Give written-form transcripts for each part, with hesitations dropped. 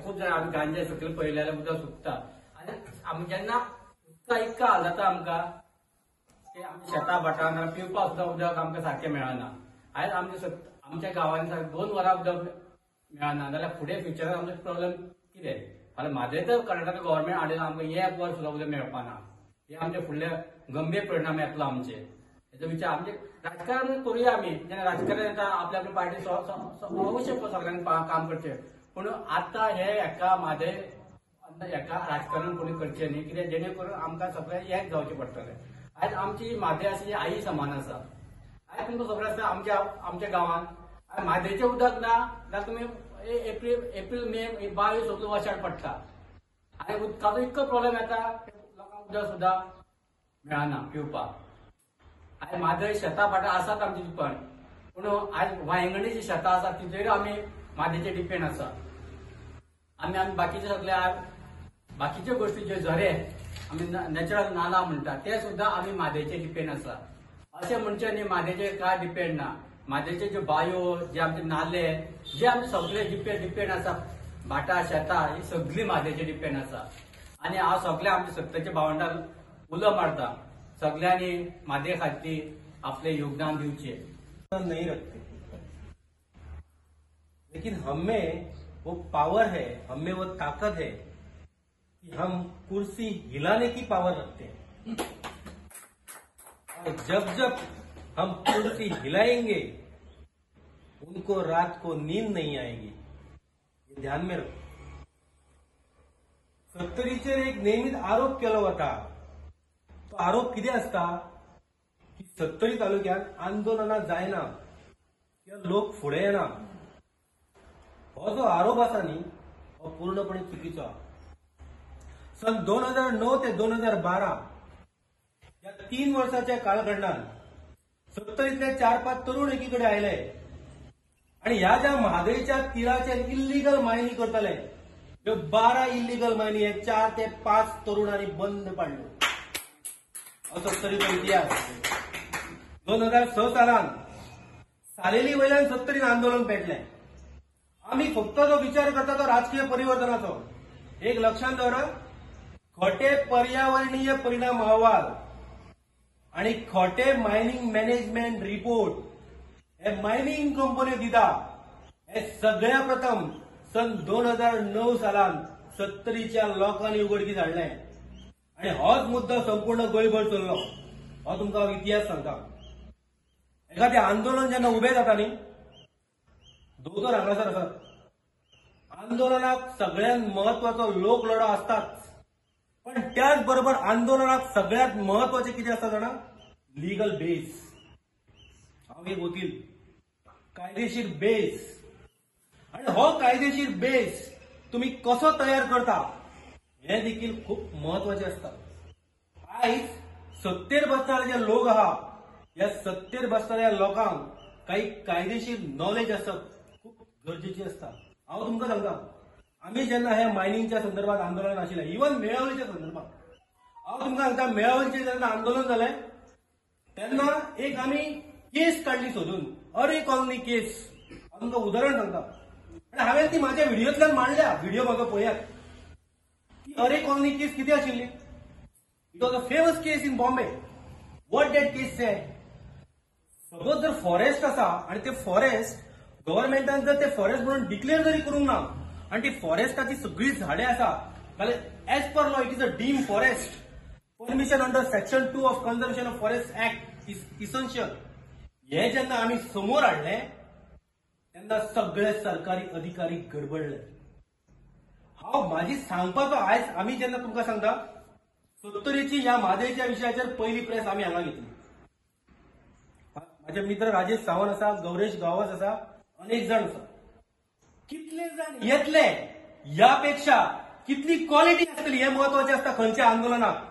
खूप जाण आम्ही गांजे सकयल पळयले जाल्यार उदक सुकता आनी आमी जेन्ना उदका इतका हाल जाता आमकां की आमी शेतां भाटां नाल्यार पिवपाक सुद्दां उदक आमकां सारकें मेळना. आयज आमच्या गांवांनी सारकें 2 वरां उदक मेळना जाल्यार फुडें फ्युचरान आमचो प्रॉब्लेम कितें? फाल्यां म्हादय तर कर्नाटका गव्हर्मेंट हाडून आमकां 1 वर सुद्दां उदक मेळपाना. हे आमचे फुडले गंभीर परिणाम येतलो आमचे. हेचो विचार आमचे राजकारण करूया आमी. जेन्ना राजकारण येता आपल्या आपल्या पार्टी अवश्य सगळ्यांनी काम करचें. पूण आतां हेका म्हादय हेका राजकारण कोणी करचें न्ही. कित्याक जेणे करून आमकां सगळें एक जावचें पडटलें. आयज आमची म्हादय आसा ही आई समान आसा. आयज तुमकां खबर आसा आमच्या गांवांत म्हादयचें उदक ना जाल्यार तुमी एप्रील मे 22 सगळो वशाड पडटा आनी उदकाचो इतको प्रॉब्लेम येता लोकांक उदक सुद्दां मेळना पिवपाक. आयज म्हादय शेतां भाटां आसात आमची पण पूण आयज वांयगणीची शेतां आसात तिचेर आमी म्हादयचेर डिपेंड आसा. आमी बाकीचे सगळे बाकीच्यो गोश्टी ज्यो झरे आमी नॅचरल नाला म्हणटा ते सुद्दां आमी म्हादयचेर डिपेंड आसा. अशें म्हणचें न्ही म्हादयचेर कांय डिपेंड ना. म्हादयचे ज्यो बांयो जे आमचे नाले जे आमी सगळे डिपेंड आसा भाटां शेतां ही सगळी म्हादयचेर डिपेंड आसा. आनी हांव सगळ्या आमच्या सत्तेच्या भावंडांक उलो मारता सगळ्यांनी म्हादय खातीर आपले योगदान दिवचें. नहीं रखते, लेकिन हमें वो पावर है, हमें वो ताकत है कि हम कुर्सी हिलाने की पावर रखते हैं. और जब जब हम कुर्सी हिलाएंगे उनको रात को नींद नहीं आएगी. ये ध्यान में रखो. सत्तरीचेर एक नेहमीच आरोप केला होता. तो आरोप कितें आसता की सत्तरी तालुक्यात आंदोलनां जायना किंवा लोक फुडें येना. हो जो आरोप आसा न्ही हो पूर्णपणे चुकीचो आहा. सन 2009 ते 2012 या 3 वर्षाच्या कालखंडात सत्तरीतले 4-5 तरुण एकीकडे आयले आणि ह्या ज्या म्हादयच्या तिराचेर इल्लीगल मायनिंग करताले ह्यो 12 इल्लीगल मायनिंग हे 4 ते 5 तरुणांनी बंद पाडल्यो. हो सत्तरीचो इतिहास. 2006 सालान सालेली वयल्यान सत्तरीन आंदोलन पेटलें. आमी फक्त जो विचार करता तो राजकीय परिवर्तनाचो. एक लक्षात दवरा, खोटे पर्यावरणीय परिणाम अहवाल आणि खोटे मायनिंग मॅनेजमेंट रिपोर्ट हे मायनिंग कंपन्यो दिता हे सगळ्या प्रथम सन 2009 सालान सत्तरीच्या लोकांनी उघडकीस हाडलें. आणि होच मुद्दो संपूर्ण गोंयभर चल्लो. हो तुमकां इतिहास सांगता. एखादें आंदोलन जेन्ना उबें जाता न्ही दोतोर हांगासर आसात. आंदोलनाक सगळ्यांत म्हत्वाचो लोक लढो आसताच पण त्याच बरोबर आंदोलनाक सगळ्यात महत्वाचे कितें आसता जाणा? Legal base. हांव एक वकील. कायदेशीर बेस. आणि हो कायदेशीर बेस तुम्ही कसो तयार करता हे देखील खूप महत्वाचे असता. आयज सत्तेर बसणारे जे लोक आहात या सत्तेर बसणाऱ्या लोकांक काही कायदेशीर नॉलेज असत खूप गरजेची असता. हांव तुमकां सांगता आमी जेन्ना हे मायनिंगच्या संदर्भात आंदोलन आशिल्लें इवन मेळावळीच्या संदर्भात हांव तुमकां सांगता मेळावळीचें जेन्ना आंदोलन जालें तेन्ना एक आमी केस काडली सोदून अरे कॉलनी केस. तुमकां उदाहरण सांगता आनी हांवें ती म्हाज्या व्हिडिओंतल्यान मांडल्या. व्हिडिओ म्हाका पळयात. ती अरे कॉलनी केस कितें आशिल्ली? It was a famous case in Bombay. What date case say suppose जर फॉरेस्ट आसा आणि ते फॉरेस्ट गव्हर्नमेंटान जर ते फॉरेस्ट म्हणून डिक्लेअर जरी करूंक ना आणि ती फॉरेस्टाची सगळी झाडे आसा जाल्यार as per law it is a dim forest. Permission under section 2 of conservation of forest act is essential. हे जेन्ना आमी समोर हाडले तेन्ना सगळे सरकारी अधिकारी गडबडले. हांव म्हाजी सांगपाचो आयज आमी जेन्ना तुमकां सांगता सत्तरीची ह्या म्हादयच्या विशयाचेर पयली प्रेस आमी हांगा घेतली. माझे मित्र राजेश सावंत आसा, गौरेश गावस आसा, अनेक जण आसा. कितले जण येतले यापेक्षा कितली क्वालिटी आसतली हे महत्वाचें आसता खंयच्या आंदोलनाक.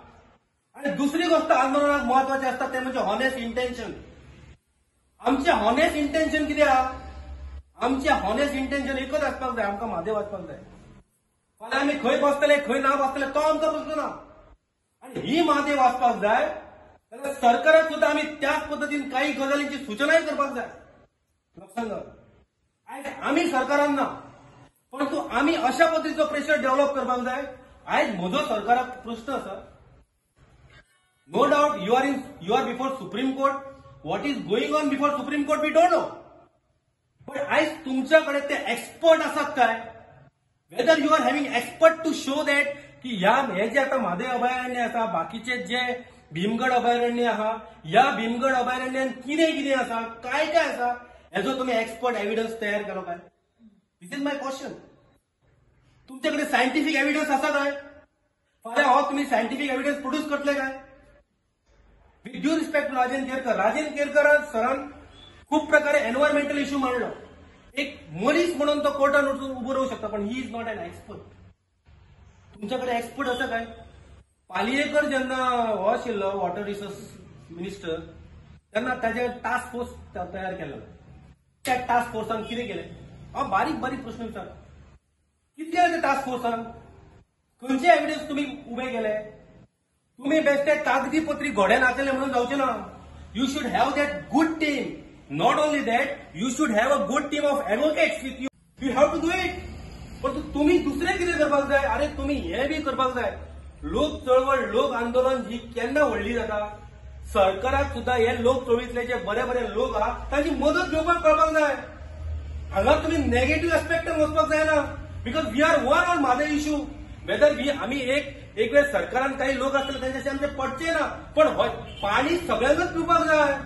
आणि दुसरी गोष्ट आंदोलनाक महत्वाची असता ते म्हणजे हॉनेस्ट इंटेन्शन. आमचे हॉनेस्ट इंटेन्शन कितें आहा? आमचे हॉनेस्ट इंटेन्शन एकच आसपाक जाय. आमकां म्हादय वाचपाक जाय. फाल्यां आमी खंय बसतले खंय ना बसतले तो आमकां प्रश्न ना. आणि ही म्हादय वाचपाक जाय जाल्यार सरकाराक सुद्दां आमी त्याच पद्दतीन काही गजालींची सूचनाय करपाक जाय. लक्षात घे. आयज आमी सरकारान ना परंतु आम्ही अशा पद्धतीचो प्रेशर डेव्हलप करपाक जाय. आयज म्हजो सरकाराक प्रश्न आसा. No doubt you are before Supreme Court. What is going on before Supreme Court we don't know. पण आयज तुमच्याकडे ते एक्सपर्ट आसात काय? Whether you are having expert to show that की हे जे आता म्हादय अभयारण्य आसा, बाकीचे जे भीमगड अभयारण्य आहा, या भीमगड अभयारण्यात कितें कितें आसा, काय काय आसा, हेजो तुम्ही एक्सपर्ट एव्हिडन्स तयार केलो काय? दिस इज माय क्वेश्चन. तुमच्याकडे सायंटिफिक एव्हिडन्स आसा काय? फाल्यां हो तुम्ही सायंटिफिक एव्हिडन्स प्रोड्यूस करतले काय? With due respect to Rajendra Kerkar सरान खूप प्रकारे एन्व्हायरमेंटल इश्यू मांडलो. एक मनीस म्हणून तो कोर्टात उभो राहू शकता, पण he is not an expert. तुमच्याकडे एक्सपर्ट आसा काय? पालयेकर जेन्ना हो आशिल्लो वॉटर रिसोर्स मिनिस्टर, तेन्ना ताचे टास्क फोर्स तयार केल्लो. त्या टास्क फोर्सान कितें केलें? हांव बारीक बारीक प्रश्न विचारता. कितें केलें त्या टास्क फोर्सान? खंयचे एव्हिडन्स तुम्ही उबे केले? तुम्ही बेश्टे कागदी पत्री घोडे नाचले म्हणून जावचे ना. You should have that good team. Not only that, you should have a good team of advocates with you. You have to do it. पण तुम्ही दुसरे कितें करपाक जाय? अरे तुम्ही हे बी करपाक जाय. लोक चळवळ, लोक आंदोलन ही केन्ना व्हडली जाता? सरकाराक सुद्धा हे लोक चळवळीतले जे बरे बरे लोक आहात तांची मदत घेवपाक कळपाक जाय. हांगा तुम्ही नेगेटिव्ह एस्पेक्टान वचपाक जायना. Because we are one on Mhadei issue. वेदर आम्ही एक वेळ सरकारान काही लोक असले त्यांच्याशी आमचे पडचे ना, पण पाणी सगळ्यांनाच पिवपाक जाय.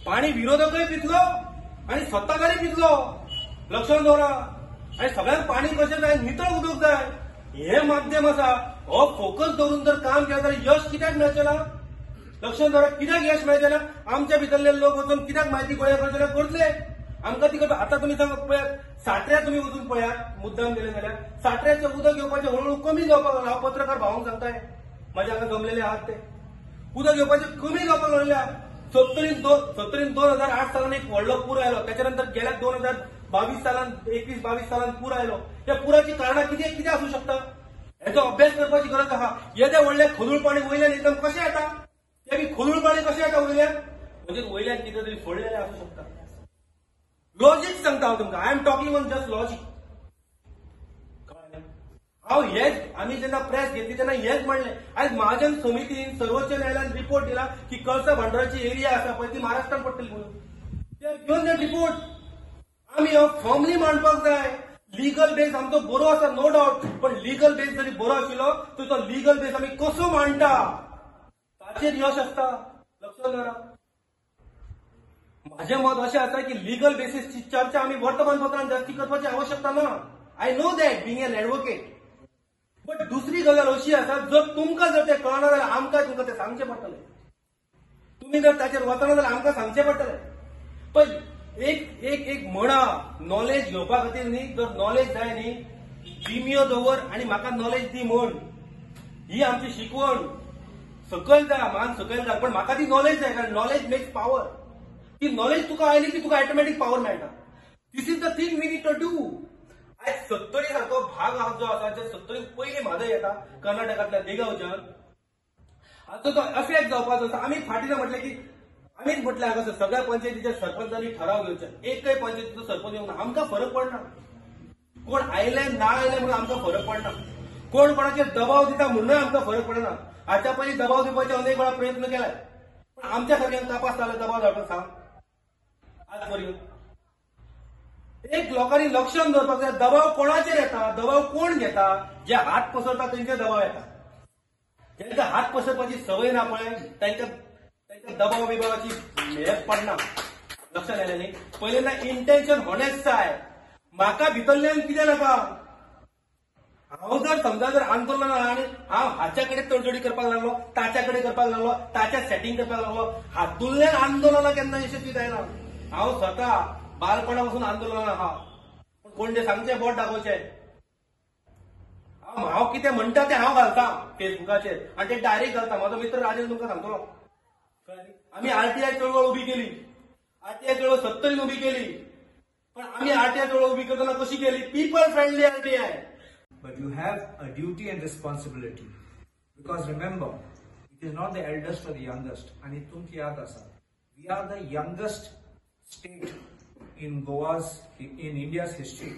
पाणी विरोधकय पितलो आणि सत्ताधारी पितलो. लक्षात दवरा. आणि सगळ्यांक पाणी कशें जाय? नितळ उदक जाय. हे माध्यम आसा. हो फोकस धरून जर काम केलं तर यश कित्याक मेळचें ना? लक्षात दवरा. कित्याक यश मेळचें ना? आमच्या भितरले लोक वचून कित्याक म्हायती गोळा करचे ना? करतले. आमकां ती आता तुम्ही सांगा पळयात, साठऱ्या तुम्ही वचून पळयात, मुद्दाम गेले जाल्यार साठऱ्याचे उदक येवपाचें हळूहळू कमी जावपाक लागला. हांव पत्रकार भावांक सांगताय, माझ्या हांगा जमलेले आहात ते. उदक येवपाचें कमी जावपाक लागल्या. 2008 सालान एक व्हडलो पूर आयलो. त्याच्यानंतर गेल्या 2022 सालान 21-22 सालान पूर आयलो. त्या पुराची कारणां कितें आसूं शकता? हेचो अभ्यास करपाची गरज आहा. येदे व्हडले खोदूळ पाणी वयल्यान एकदम कशें येता? ते बी खोदूळ पाणी कशें येता वयल्यान? म्हणजे वयल्यान कितें तरी फोडलेलें आसूं शकता. लॉजिक सांगता हांव तुमकां. I am talking on just logic. हांव हेच आम्ही जेन्ना प्रेस घेतली तेन्ना हेच म्हणलें. आयज महाजन समितीन सर्वोच्च न्यायालयान रिपोर्ट दिला की कळसा भांडाराची एरिया आसा पळय ती महाराष्ट्रान पडटली म्हणून. ते घेवन ते रिपोर्ट आमी हो फॉर्मली मांडपाक जाय. लिगल बेस आमचो बरो आसा नो डाउट, पण लिगल बेस जरी बरो आशिल्लो तर तो लिगल बेस आमी कसो मांडटा ताचेर यश आसता. लक्षात दवरा. माझे मत अशें आसा की लिगल बेसिसची चर्चा आमी वर्तमानपत्रांत जास्ती करपाची आवश्यकता ना. I know that being an advocate. But दुसरी गजाल अशी आसा, जर तुमकां जर ते कळना जाल्यार आमकां तुमकां ते सांगचें पडटलें. तुम्ही जर ताचेर वचना जाल्यार आमकां सांगचें पडटलें. पण एक म्हणा नॉलेज घेवपा खातीर न्ही, जर नॉलेज जाय न्ही, जिमियो दवर आनी म्हाका नॉलेज दी म्हण, ही आमची शिकवण. सकयल जा, मान सकयल जा, पण म्हाका ती नॉलेज जाय. कारण नॉलेज मेक्स पॉवर. ती नॉलेज तुका आयली की तुका ऑटोमॅटिक पॉवर मेळटा. This is the thing we need to do. आयज 70 सारको भाग जो आसा, जे 70 पयली म्हादय येता कर्नाटकांतल्या देगांवच्यान, आता तो अफेक्ट जावपाचो आसा. आमी फाटीं म्हटलें की आमीच म्हटलें हांगासर सगळ्या पंचायतीच्या सरपंचांनी ठराव घेवचे. एकय पंचायतीचो सरपंच येवंक ना. आमकां फरक पडना. कोण आयले ना आयले म्हणून आमकां फरक पडना. कोण कोणाचेर दबाव दिता म्हणूनय आमकां फरक पडना. हाच्या पयलीं दबाव दिवपाचे अनेक वेळा प्रयत्न केले, पण आमच्या सारक्यांक तपास जालो दबाव धाडपाक सांग आज पर्यंत. एक लोकांनी लक्षात दवरपाक जाय, दबाव कोणाचेर येता, दबाव कोण घेता? जे हात पसरता तेंचेर दबाव येता. जेंकां हात पसरपाची संवय ना पळय तांकां दबाव बिबावाची हेच पडना. लक्षात आयलें न्ही. पहिल्यांदा इंटेन्शन हॉनेस्ट जाय. म्हाका भितरल्यान कितें नाका. हांव जर समजा जर आंदोलन आनी हांव हाच्या कडेन तडजोडी करपाक लागलो, ताच्या कडेन करपाक लागलो, ताच्या सेटिंग करपाक लागलो, हातूंतल्यान आंदोलनां केन्ना यशस्वी जायना. हांव स्वता बालपणापासून आंदोलनां आहा, पण कोण जे सांगचें बोट दाखोवचें. हांव कितें म्हणटा तें हांव घालतां फेसबुकाचेर आनी ते डायरेक्ट घालता. म्हाजो मित्र राजेंद्र तुमकां सांगतलो. आमी आरटीआय चळवळ उबी केली. आरटीआय चळवळ 70 उबी केली. पण आमी आरटीआय चळवळ उबी करतना कशी केली? People friendly RTI. But you have a duty and responsibility. Because remember, it is not the eldest or the youngest. आणि तुमची याद असा, we are the youngest state in India's history.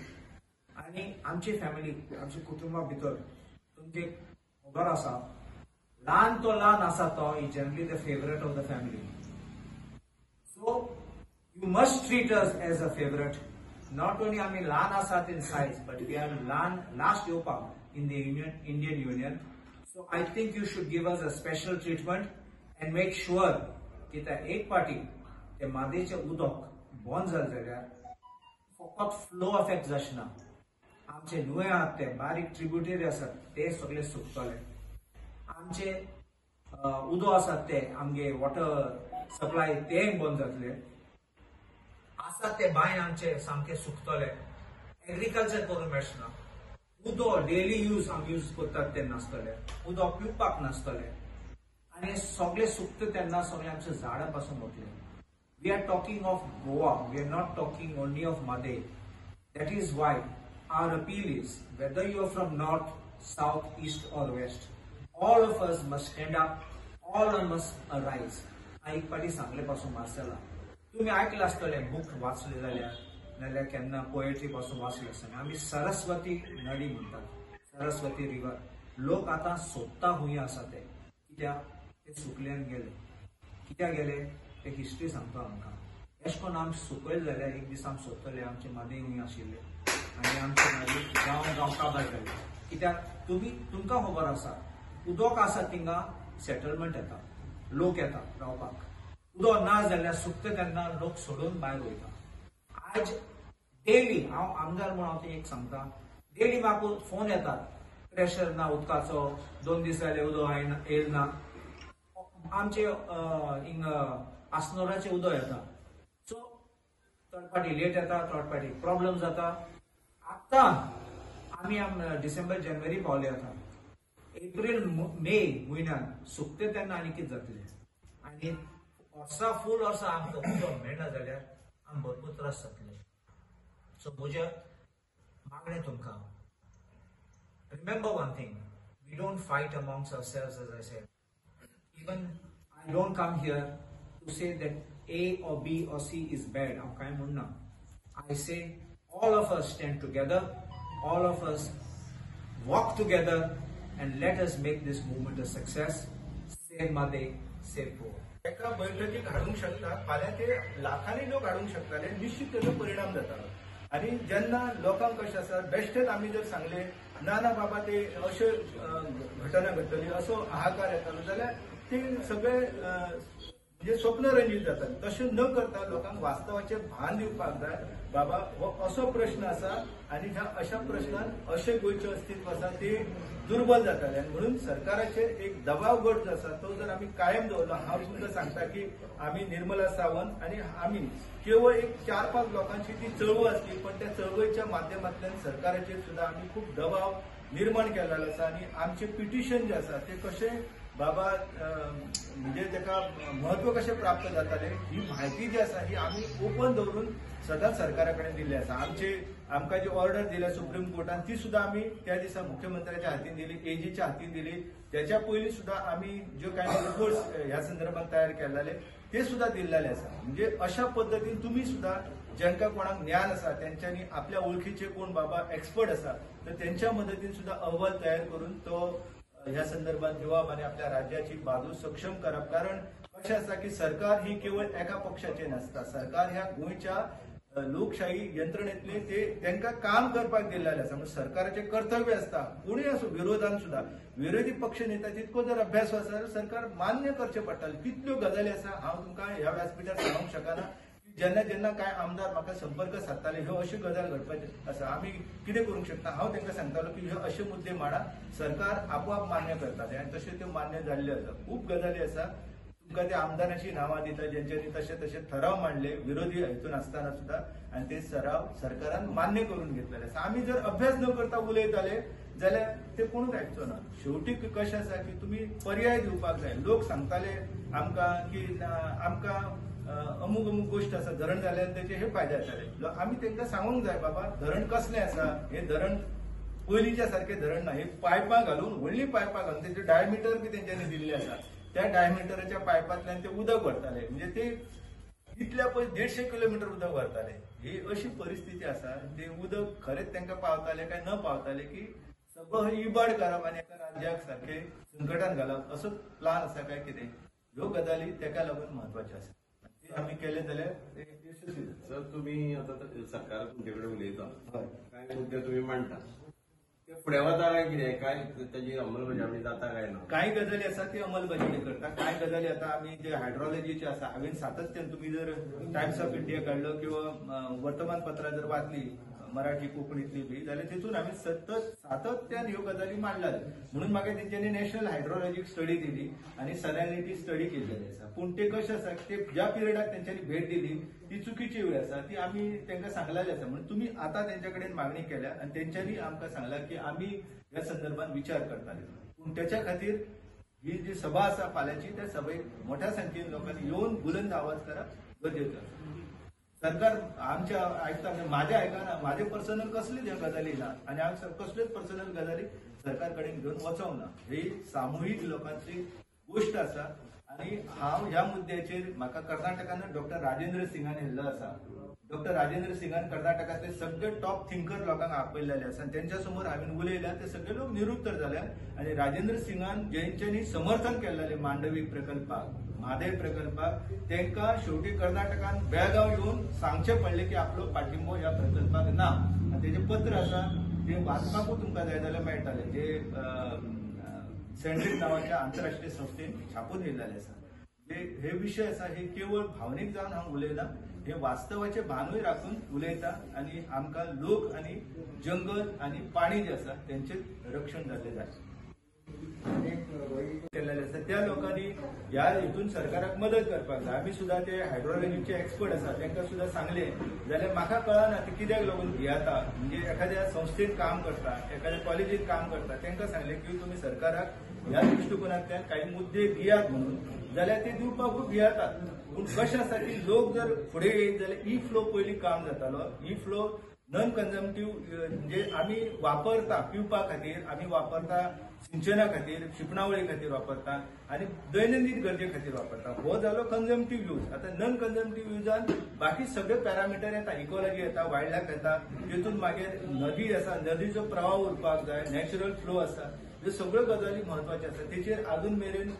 आणि आमची फॅमिली आमच्या कुटुंबा भितर तुमचे खबर आसा ल्हान तो ल्हान आसा तो is generally the favourite of the family. So you must treat us as a favourite. Not only आम्ही ल्हान आसात in size but we are ल्हान लास्ट येवपाक in the Indian Union. So I think you should give us a special treatment and make sure की त्या एक पाटी ते मादेचे उदक बंद जालें जाल्यार फकत फ्लो अफेक्ट जाचना. आमचे न्हंय आहात ते बारीक ट्रिब्युटरी आसात ते सगळे सुकतले. आमचे उदक आसात ते आमगे वॉटर सप्लाय ते बंद जातले. आसात ते बांय आमचे सामके सुकतले. एग्रीकल्चर करूंक मेळचना. उदक डेली यूज आमी यूज करतात ते नासतले. उदक पिवपाक नासतले. आणि सगळे सुकते तेन्ना सगळे आमचे झाडां पासून वतले. We are talking of Goa. We are not talking only of Made. That is why our appeal is, whether you are from north, south, east or west, all of us must stand up, all of us must arise. एक पाटी सांगले पासून मार्सेला तुम्ही ऐकलं असतले book वाचले जाल्यार नाल्यार केन्ना पोएट्री पासून वाचले आसतना आमी सरस्वती नदी म्हणटात. सरस्वती रिवर. लोक आतां सोदता हुंय आसा ते कित्याक ते सुकल्यान गेले. कित्याक गेले ते हिस्ट्री सांगता आमकां. अशें करून आमी सुकयले जाल्यार एक दीस आमी सोदतले आमचे मादे हुंय आशिल्ले आनी आमचे मागीर गांव काबार जाले. कित्याक तुमकां खबर आसा उदक आसा थिंगा सेटलमेंट येता. लोक येता रावपाक. उदक ना जाल्यार सुकता तेन्ना लोक सोडून भायर वयता. आज डेली हांव आमदार म्हूण हांव ते एक सांगता डेली म्हाका फोन येतात प्रेशर ना उदकाचो 2 दीस जाले उदक येयला ना. आमचे हिंग आसनोराचे उदक येता. सो थर्ड पार्टी लेट येता थर्ड पार्टी प्रॉब्लेम जाता. आतां आमी डिसेंबर जानेवारी पावले आतां. एप्रील मे म्हयन्यात सुकते तेन्ना आनी कितें जातलें. आनी वर्सा फूल वर्सा आमकां उदक मेळना जाल्यार आमी भरपूर त्रास जातले. सो म्हजें मागणें तुमकां remember one thing. We don't fight amongst ourselves as I said. Even I don't come here to say that A or B or C is bad. I say all of us stand together, all of us walk together and let us make this movement a success. Save Made, save Goa. एका बैठकीत हाडूंक शकतात फाल्यां ते लाखांनी लोक हाडूंक शकताले. निश्चित तेजो परिणाम जातालो. आणि ज्यांना लोकांक कशें आसा बेश्टेच आमी जर सांगले ना ना बाबा ते अश्यो घटना घडटली असो हाहाकार येतालो जाल्यार ते सगळे म्हणजे स्वप्नरंजीत जातात. तशें न करता लोकांक वास्तवाचें भान दिवपाक जाय. बाबा हो असो प्रश्न आसा आनी ह्या अशा प्रश्नांत अशें गोंयचें अस्तित्व आसा ते दुर्बल जाताले. आनी म्हणून सरकाराचेर एक दबाव गट जो आसा तो जर आमी कायम दवरलो. हांव तुमकां सांगता की आमी निर्मला सावंत आनी आमी केवळ एक 4-5 लोकांची ती चळवळ आसली पण त्या चळवळीच्या माध्यमांतल्यान सरकाराचेर सुद्दां आमी खूब दबाव निर्माण केलेलो आसा. आनी आमचे पिटिशन जे आसा ते कशें बाबा म्हणजे ताका महत्व कशें प्राप्त जातालें ही म्हायती जी आसा ही आमी ओपन दवरून सदांच सरकारा कडेन दिल्ली आसा. आमकां जी ऑर्डर दिल्या सुप्रीम कोर्टान ती सुद्दां आमी त्या दिसा मुख्यमंत्र्याच्या हातीन दिली. एजीच्या हातीन दिली. त्याच्या पयलीं सुद्दां आमी ज्यो कांय रिपोर्ट्स ह्या संदर्भात तयार केलेले ते सुद्दां दिल्लेले आसा. म्हणजे अशा पद्दतीन तुमी सुद्दां ज्यांका कोणाक ज्ञान आसा त्यांच्यानी आपल्या वळखीचे कोण बाबा एक्सपर्ट आसा तर त्यांच्या मदतीन सुद्दां अहवाल तयार करून तो ह्या संदर्भात दिवप आणि आपल्या राज्याची बाजू सक्षम करप. कारण कशें आसा की सरकार ही केवळ एका पक्षाचे नसता. सरकार ह्या गोंयच्या लोकशाही यंत्रणेतले ते तांकां काम करपाक दिल्लेले आसा. म्हणजे सरकाराचे कर्तव्य आसता. कोणूय असो विरोधान सुद्दां विरोधी पक्ष नेता तितको जर अभ्यास आसा जाल्यार सरकार मान्य करचे पडटले. कितल्यो गजाली आसा हांव तुमकां ह्या व्यासपीठार सांगूंक शकना. जेन्ना जेन्ना काय आमदार म्हाका संपर्क सादताले ह्यो अश्यो गजाल घडपाच्यो आसा आमी कितें करूंक शकता. हांव तांकां सांगतालो की ह्यो अशे मुद्दे मांडा. सरकार आपोआप मान्य करताले आनी तश्यो त्यो मान्य जाल्ल्यो आसा. खूब गजाली आसा. तुमकां त्या आमदारांची नांवां दिता जेंच्यांनी तशे तशे ठराव मांडले विरोधी हितून आसतना सुद्दां आनी ते ठराव सरकारान मान्य करून घेतलेले आसा. आमी जर अभ्यास न करता उलयताले जाल्यार ते कोणूच आयकचो ना. शेवटी कशें आसा की तुमी पर्याय दिवपाक जाय. लोक सांगताले आमकां की आमकां अमूक अमूक गोष्ट आसा धरण जाल्यार त्याचे हे फायदे जाताले. आमी तांकां सांगूंक जाय बाबा धरण कसलें आसा. हे धरण पयलींच्या सारखें धरण ना. हे पायपां घालून व्हडली पायपां घालून तेचे डायमिटर बी तेंच्यांनी दिल्ले आसा. त्या डायमिटराच्या पायपांतल्यान ते उदक व्हरताले. म्हणजे ते इतल्या पयस 150 किलोमीटर उदक व्हरताले. ही अशी परिस्थिती आसा ते उदक खरेंच तांकां पावताले काय न पावताले की सगळो इबाड करप आनी एका राज्याक सारखे संकटान घालप असो प्लान आसा काय कितें ह्यो गजाली ताका लागून म्हत्वाच्यो आसा ते आमी केले जाल्यार ते यशस्वी जाता. सर तुम्ही आता सरकार तुमचे कडेन उलयता हय. काय मुद्दे तुम्ही मांडटा ते फुडें वता काय कितें काय त्याची अंमलबजावणी जाता काय ना काही गजाली आसा ती अंमलबजावणी करता काही गजाली आता आम्ही जे हायड्रॉलॉजीचे आसा हांवें सातत्यान तुम्ही जर टायम्स ऑफ इंडिया काढलो किंवा वर्तमानपत्रां जर वाचली मराठी कोंकणीतली बी जाल्यार तितून हांवें सातत्यान ह्यो गजाली मांडल्यात म्हणून म्हाका तेंच्यांनी नॅशनल हायड्रोलॉजीक स्टडी दिली आनी सॅलिनिटी स्टडी केल्लेली आसा पूण ते कशें आसा ते ज्या पिरियडाक तेंच्यांनी भेट दिली ती चुकीची वेळ आसा ती आमी तांकां सांगलेली आसा म्हणून तुमी आतां तेंच्या कडेन मागणी केल्या आनी तेंच्यांनी आमकां सांगलां की आमी ह्या संदर्भात विचार करताले पूण त्याच्या खातीर ही जी सभा आसा फाल्यांची त्या सभेक मोठ्या संख्येन लोकांनी येवन बुलंद आवाज करप गरजेचो आसा. सरकार आमच्या आयकता माझे आयकना माझे पर्सनल कसलेच ह्या गजाली ना आणि हांव कसलेच पर्सनल गजाली सरकार कडेन घेवन वचोंक ना ही सामुहीक लोकांची गोष्ट आसा आणि हांव ह्या मुद्द्याचेर म्हाका कर्नाटकान डॉक्टर राजेंद्र सिंगान येल्लो आसा. डॉक्टर राजेंद्र सिंगान कर्नाटकातले सगळे टॉप थिंकर लोकांक आपयलेले आसा आनी तेंच्या समोर हांवें उलयल्या ते सगळे लोक निरुत्तर जाल्या आनी राजेंद्र सिंगान जेंच्यांनी समर्थन केल्लेले मांडवी प्रकल्पाक म्हादेव प्रकल्पाक तांकां शेवटी कर्नाटकान बेळगांव येवन सांगचें पडलें की आपलो पाठिंबो ह्या प्रकल्पाक ना आनी तेजें पत्र आसा तें वाचपाकूच तुमकां जाय जाल्यार मेळटलें जे सँड्रीट नांवाच्या आंतरराष्ट्रीय संस्थेन छापून येयल्लेलें आसा. हे विषय आसा हे केवळ भावनीक जावन हांव उलयना हे वास्तवाचे भानूय राखून उलयता आनी आमकां लोक आनी जंगल आनी पाणी जे आसा तेंचें रक्षण जाल्लें जाय केलेले आसा. त्या लोकांनी ह्या हितून सरकाराक मदत करपाक जाय. आमी सुद्दां ते हायड्रोलॉजीचे एक्सपर्ट आसा तांकां सुद्दां सांगले जाल्यार म्हाका कळना ते कित्याक लागून भियेता म्हणजे एखाद्या संस्थेत काम करता एखाद्या कॉलेजीत काम करता तांकां सांगले की तुमी सरकाराक ह्या दृश्टिकोनांतल्यान काही मुद्दे दियात म्हणून जाल्यार ते दिवपाकूच भियेतात. पूण कशें आसा की लोक जर फुडें येयत जाल्यार ई फ्लो पयलीं काम जातालो. ई फ्लो नॉन कन्झम्पटिव्ह म्हणजे आमी वापरता पिवपा खातीर आमी वापरता सिंचना खातीर शिपणावळी खातीर वापरता आनी दैनंदीन गरजे खातीर वापरता. हो जालो कन्झम्पटिव्ह यूज. आतां नॉन कन्झम्पटिव्ह युजान बाकी सगळे पॅरामिटर येता इकॉलॉजी येता वायल्ड लायफ येता तितून मागीर नदी आसा नदीचो प्रवाह उरपाक जाय नॅचरल फ्लो आसा ह्यो सगळ्यो गजाली म्हत्वाच्यो आसा. तेचेर अजून मेरेन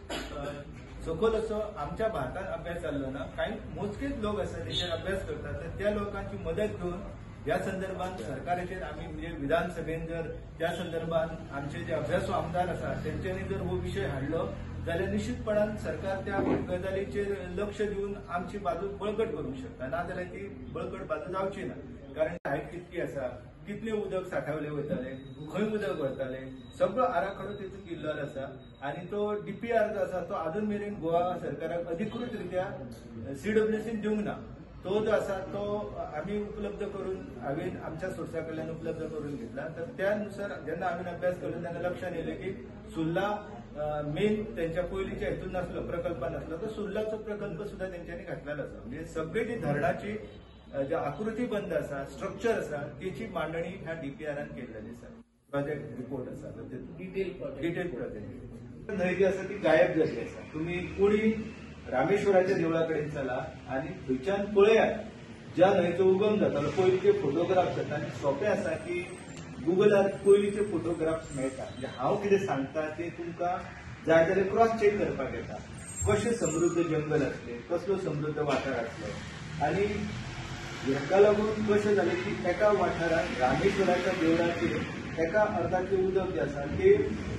सखोल असो आमच्या भारतान अभ्यास जाल्लो ना. काही मोजकेच लोक आसा तेचेर अभ्यास करतात तर त्या लोकांची मदत घेवन ह्या संदर्भात सरकाराचेर आमी म्हणजे विधानसभेन जर त्या संदर्भात आमचे जे अभ्यासू आमदार आसा तेंच्यांनी जर हो विषय हाडलो जाल्यार निश्चितपणान सरकार त्या गजालीचेर लक्ष दिवन आमची बाजू बळकट करूंक शकता. नाजाल्यार ती बळकट बाजू जावची ना कारण हायट कितकी आसा कितले उदक साठवले वयताले खंय उदक वयताले सगळो आराखडो तेतून दिल्लो आसा आनी तो डीपीआर जो आसा तो अजून मेरेन गोवा सरकाराक अधिकृतरित्या सीडब्ल्यूसीन दिवंक ना. तो जो आसा तो आमी उपलब्ध करून हांवें आमच्या सोर्सा कडल्यान उपलब्ध करून घेतला. तर त्यानुसार जेन्ना हांवें अभ्यास केलो तेन्ना लक्षात येयलें की सुर्ला मेन त्यांच्या पयलींच्या हितून नासलो प्रकल्प नासलो तो सुर्लाचो प्रकल्प सुद्धा तेंच्यांनी घातलेलो आसा. म्हणजे सगळी जी धरणाची जे आकृतीबंध आसा स्ट्रक्चर आसा तेची मांडणी ह्या डीपीआरान केल्लेली आसा. प्रोजेक्ट रिपोर्ट आसा डिटेल प्रोजेक्ट. न्हंय जी आसा ती गायब जाल्ली आसा. तुम्ही कोणी रामेश्वराच्या देवळा कडेन चला आनी थंयच्यान पळयात ज्या न्हंयचो उगम जातालो पयलींचे फोटोग्राफ जाता आनी सोंपें आसा की गुगलार पयलींचे फोटोग्राफ्स मेळटा. म्हणजे हांव कितें सांगता ते तुमकां जाय जाल्यार क्रॉस चेक करपाक येता. कशें समृद्ध जंगल आसलें कसलो समृद्ध वाठार आसलो आनी हेका लागून कशें जालें की एका वाठारांत रामेश्वराच्या देवळाचेर एका अर्दाचें उदक जें आसा तें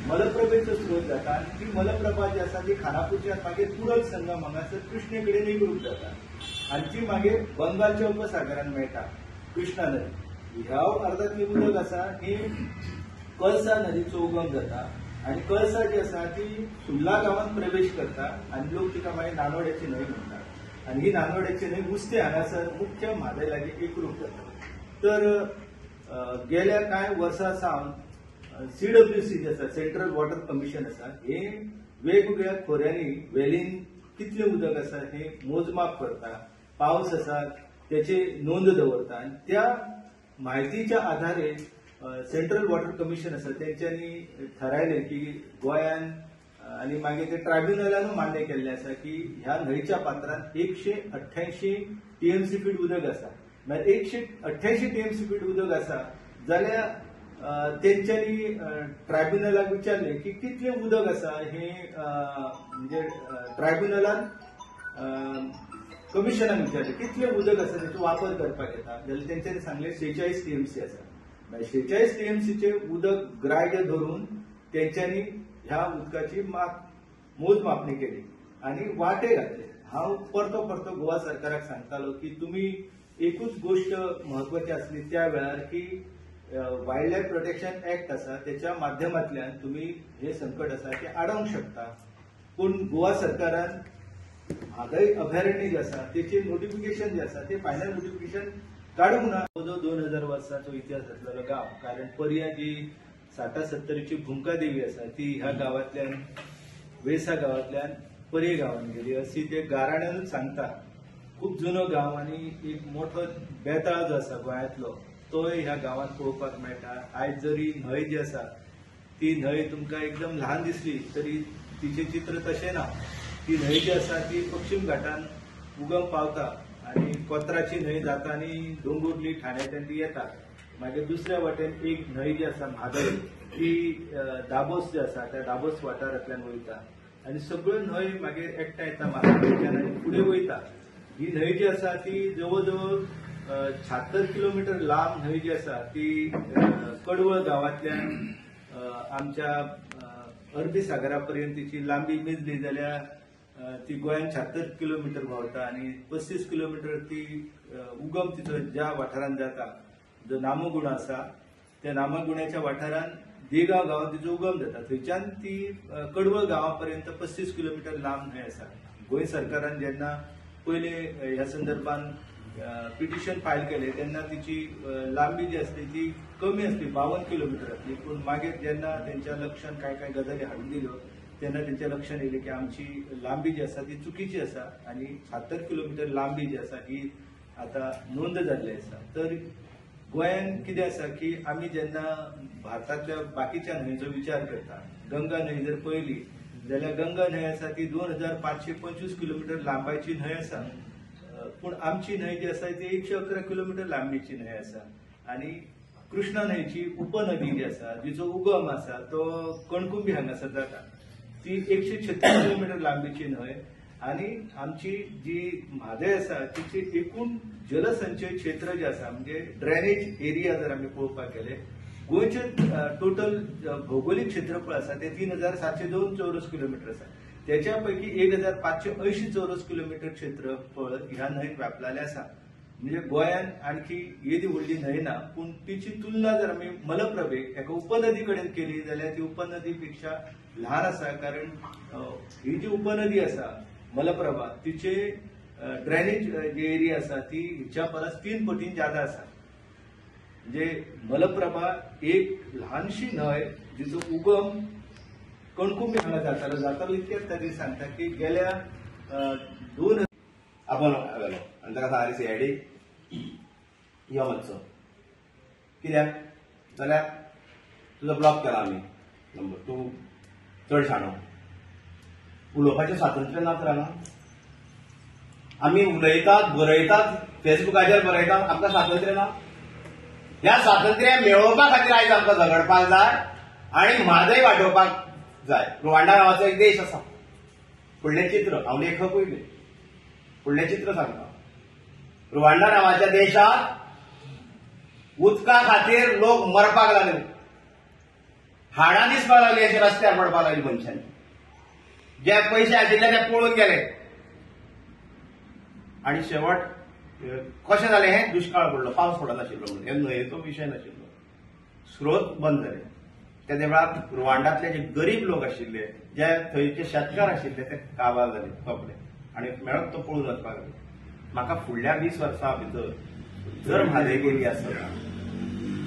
मलप्रभेचो स्रोत जाता आनी ती मलप्रभा जी आसा ती खानापूरच्यान मागीर पुरब संगम हांगासर कृष्णे कडेन एकरूप जाता आनी ती मागीर बंगालच्या उपसागरान मेळटा कृष्णा नदी. ह्या अर्दातली उदक आसा ही कळसा नदीचो उगम जाता आनी कळसा जी आसा ती सुर्ला गांवांत प्रवेश करता आनी लोक तिका मागीर नानोड्याची न्हंय म्हणटात आनी ही नानोड्याची न्हंय मुस्ते हांगासर मुख्य म्हादय लागीं एकरूप जाता. तर गेल्या कांय वर्सां सावन सीडब्ल्यूसी जे आसा सेंट्रल वॉटर कमिशन आसा हे वेगवेगळ्या खोऱ्यांनी वेलीन कितले उदक आसा हे मोजमाप करता पावस आसा त्याची नोंद दवरता आनी त्या म्हायतीच्या आधारे सेंट्रल वॉटर कमिशन आसा तेंच्यांनी थारायलें की गोंयान आनी मागीर ते ट्रायब्युनलानूय मान्य केल्लें आसा की ह्या न्हंयच्या पात्रांत 188 टीएमसी फीट उदक आसा म्हळ्यार 188 टीएमसी पीठ उदक आसा जाल्यार तेंच्यांनी ट्रायब्युनलाक विचारले की कितले उदक आसा हे म्हणजे ट्रायब्युनलान कमिशनाक विचारले कितले उदक आसा तेचो वापर करपाक येता जाल्यार तेंच्यांनी सांगले 46 टीएमसी आसा. 46 टीएमसीचे उदक ग्राह्य धरून तेंच्यांनी ह्या उदकाची मोजमापणी केली आणि वाटे घातले. हांव परतो परतो गोवा सरकाराक सांगतालो की तुम्ही एकूच गोष्ट महत्वाची आसली त्या वेळार की वायल्ड लायफ प्रोटेक्शन ऍक्ट आसा त्याच्या माध्यमांतल्यान तुम्ही हे संकट आसा ते आडोवंक शकता. पूण गोवा सरकारान म्हादय अभयारण्य जे आसा तेचे नोटिफिकेशन जे आसा ते फायनल नोटिफिकेशन काडूंक ना. जो 2000 वर्सांचो इतिहास आसलेलो गांव कारण पर्या जी 60-70ची भुमका देवी आसा ती ह्या गांवांतल्यान वेसा गांवांतल्यान पर्ये गांवांत गेली अशी ते गाराण्यांनूच सांगता. खूप जुनो गांव आणि एक मोठो बेताळ जो आसा गोंयांतलो तोय ह्या गांवांत पळोवपाक मेळटा. आयज जरी न्हंय जी आसा ती न्हंय तुमकां एकदम ल्हान दिसली तरी तिचे चित्र तशें ना. ती न्हंय जी आसा ती पश्चिम घाटान उगम पावता आणि कोत्राची न्हंय जाता आणि डोंगुर्ली ठाण्याच्यान ती येता. मागीर दुसऱ्या वाटेन एक न्हंय जी आसा म्हादय ती दाबोस जी आसा त्या दाबोस वाठारांतल्यान वयता आणि सगळ्यो न्हंय मागीर एकठांय येता म्हादयच्यान आनी फुडें वयता. ही न्हंय जी आसा ती जवळ जवळ 76 किलोमीटर लांब न्हंय जी आसा ती कडवळ गांवांतल्यान आमच्या अरबी सागरापर्यंत तिची लांबी मेजली जाल्यार ती गोंयान 76 किलोमीटर व्हांवता आणि 35 किलोमीटर ती उगम तिचो ज्या वाठारांत जाता जो नामगुणा आसा त्या नामगुण्याच्या वाठारान देगांव गांवांत तिचो उगम जाता. थंयच्यान ती कडवळ गांवापर्यंत 35 किलोमीटर लांब न्हंय आसा. गोंय सरकारान जेन्ना पयले ह्या संदर्भान पिटिशन फायल केले तेन्ना तिची लांबी जी आसली ती कमी आसली 52 किलोमीटर आसली. पूण मागीर जेन्ना तेंच्या लक्षांत काय गजाली हाडून दिल्यो तेन्ना तेंच्या लक्षांत येयलें की आमची लांबी जी आसा ती चुकीची आसा आणि 76 किलोमीटर लांबी जी आसा ही आता नोंद जाल्ली आसा. तर गोंयान कितें आसा की आमी जेन्ना भारतांतल्या बाकीच्या न्हंयचो विचार करता गंगा न्हंय जर पळयली जाल्यार गंगा न्हंय आसा ती 2525 किलोमीटर लांबायची न्हंय आसा. पूण आमची न्हंय जी आसा ती 111 किलोमीटर लांबीची न्हंय आसा. आणि कृष्णा न्हंयची उपनदी जी आसा जिचो उगम आसा तो कणकुंबी हांगासर जाता ती 136 किलोमीटर लांबीची न्हंय. आणि आमची जी म्हादय आसा तिचे एकूण जलसंचय क्षेत्र जे आसा म्हणजे ड्रेनेज एरिया जर आमी पळोवपाक गेले गोंयचे टोटल भौगोलिक क्षेत्रफळ आसा ते 3702 चौरस किलोमीटर आसा. त्याच्या पैकी 1580 चौरस किलोमीटर क्षेत्रफळ ह्या न्हंयत व्यापलेले आसा. म्हणजे गोंयान आणखी येदी व्हडली न्हंय ना. पूण तिची तुलना जर आमी मलप्रभेक एका उपनदी कडेन केली जाल्यार ती उपनदी पेक्षा ल्हान आसा. कारण ही जी उपनदी आसा मलप्रभा तिचे ड्रेनेज जी एरिया आसा ती हिच्या परस 3 पटीन ज्यादा आसा. म्हणजे मलप्रभा एक ल्हानशी न्हंय जिचो उगम कणकुंबी हांगा जातालो इतकेच तरी सांगता की गेल्या 2 आपण गेलो आणि ताका सांगले सीआयडी यो मातसो कित्याक जाल्यार तुजो ब्लॉक केला आमी नंबर तूं चड शाणो उलोवपाचें स्वातंत्र्य ना तर हांगा आमी उलयतात बरयतात फेसबुकाचेर बरयतात आमकां स्वातंत्र्य ना. ह्या स्वातंत्र्य मेळोवपा खातीर आयज आमकां झगडपाक जाय आनी म्हादय वाडोवपाक जाय. रुवांडा नांवाचो एक देश आसा. फुडलें चित्र हांव लेखक पयलें फुडलें चित्र सांगता. रुवांडा नांवाच्या देशात उदका खातीर लोक मरपाक लागले हाडां दिसपाक लागली अशे रस्त्यार पडपाक लागली मनशांनी. जे पयशे आशिल्ले ते पळून गेले आनी शेवट कशें जालें हें दुश्काळ पडलो पावस पडनाशिल्लो म्हणून हे न्हंयेचो विशय नाशिल्लो. स्रोत बंद जाले. त्या वेळार रुवांडातले जे गरीब लोक आशिल्ले जे थंयचे शेतकार आशिल्ले ते काबार जाले कपडे आनी मेळत तो पळून वचपाक लागले. म्हाका फुडल्या 20 वर्सां भितर जर म्हादय गेली आसत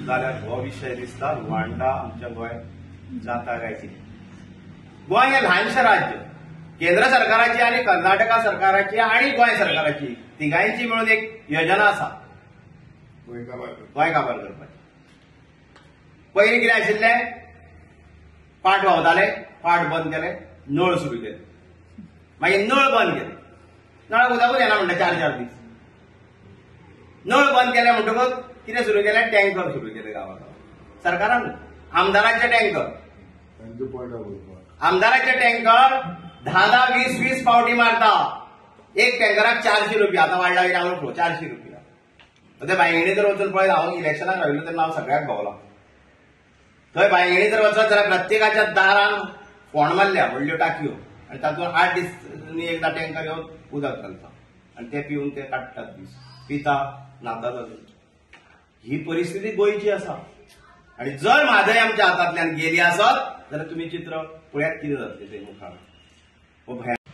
जाल्यार हो विशय दिसता रुवांडा आमच्या गोंयांत जाता काय कितें. गोंय हें ल्हानशें राज्य केंद्र सरकाराची आनी कर्नाटका सरकाराची आनी गोंय सरकाराची तिगांयची मेळून एक योजना आसा गोंय काबार करपाची. पयलीं कितें आशिल्लें पाट व्हांवताले पाट बंद केले नळ सुरू केले मागीर नळ बंद केले. नळाक उदकूच येना म्हणटा 4 दीस. नळ बंद केल्या म्हणटकच कितें सुरू केलें, टँकर सुरू केले गांवात सरकारान. आमदारांचे टँकर, आमदाराचे टँकर 10-20 पावटी मारता. एक टँकराक 400 रुपया, आता वाडला की हांव 400 रुपया. ते बांयगणी जर वचून पळयत, हांव इलेक्शनाक राविल्लो तेन्ना हांव सगळ्याक भोंवला. थंय बांयगणी जर वचत जाल्यार प्रत्येकाच्या दारान फोंड मारल्या व्हडल्यो टाकयो आनी तातूंत 8 दिसांनी एकदां टँकर येवन उदक घालता आनी ते पिवन ते काडटात दीस, पिता, न्हातात अजून. ही परिस्थिती गोंयची आसा. आनी जर म्हादय आमच्या हातांतल्यान गेली आसत जाल्यार तुमी चित्र पळयात कितें जातलें ते मुखार.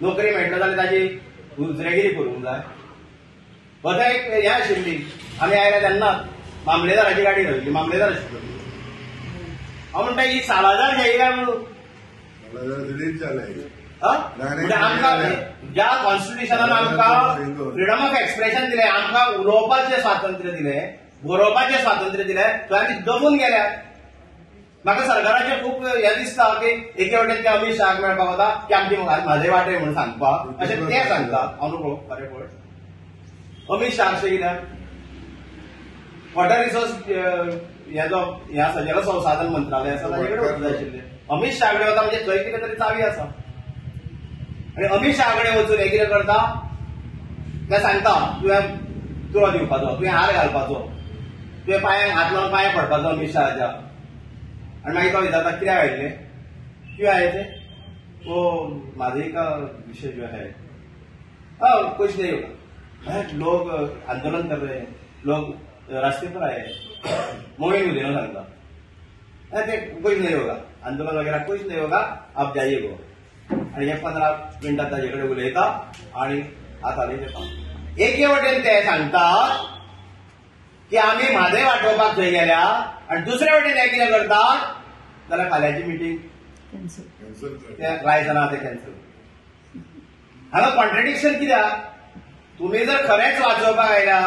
नोकरी मेळटलो जाल्यार ताजी उजरेगिरी करूंक जाय. आता एक हें आशिल्ली, आमी आयल्या तेन्ना मामलेदाराची गाडी राविल्ली, मामलेदार आशिल्लो. हांव म्हणटा ही सालाजार जायी काय म्हणून. म्हणजे आमकां ज्या कॉन्स्टिट्युशनान आमकां फ्रिडम ऑफ एक्सप्रेशन दिलें, आमकां उलोवपाचें स्वातंत्र्य दिलें, बरोवपाचें स्वातंत्र्य दिलें, थंय आमी दबून गेल्यात. म्हाका सरकाराचें खूब हें दिसता की एके वटेन ते अमित शाहाक मेळपाक वता की आमची म्हाजे वाटे म्हणून सांगपाक, अशें ते सांगतात. हांव नको खरें पळय, अमित शाह अशें कित्याक वॉटर रिसोर्स हें आसा, जलसंसाधन मंत्रालय आसा, ताजे कडेन वचूंक जाय आशिल्लें. अमित शाह कडेन वता म्हणजे थंय कितें तरी चावी आसा. आनी अमित शाह कडेन वचून हें कितें करता, ते सांगता तुवें तुरो दिवपाचो, तुवें हार घालपाचो, तुवें पांयांक हात लावन पांयां पडपाचो अमित शाहाच्या. आणि मागीर तो विचारता कित्याक आयिल्ले, क्यों आए थे, वो माधवी का विषय जो है, कुछ नहीं होगा, लोग आंदोलन कर रहे हैं, लोग रास्ते पर आए हैं, मोहिनी मुझे सांगता ते कुछ नहीं होगा, आंदोलन वगैरह कुछ नहीं होगा, आप जाइए गो. आणि हे 15 मिनिटात ताजेकडे उलयता आणि हाताले ते काम. एके वटेन ते सांगतात की आम्ही म्हादय वाटोवपाक थंय गेल्या आणि दुसरे वटेन हे कितें करतात जाल्यार फाल्यांची मिटींग रायसना ते कॅन्सल. हांगा कॉन्ट्रडिक्शन कित्याक, तुमी जर खरेंच वाचोवपाक आयल्या,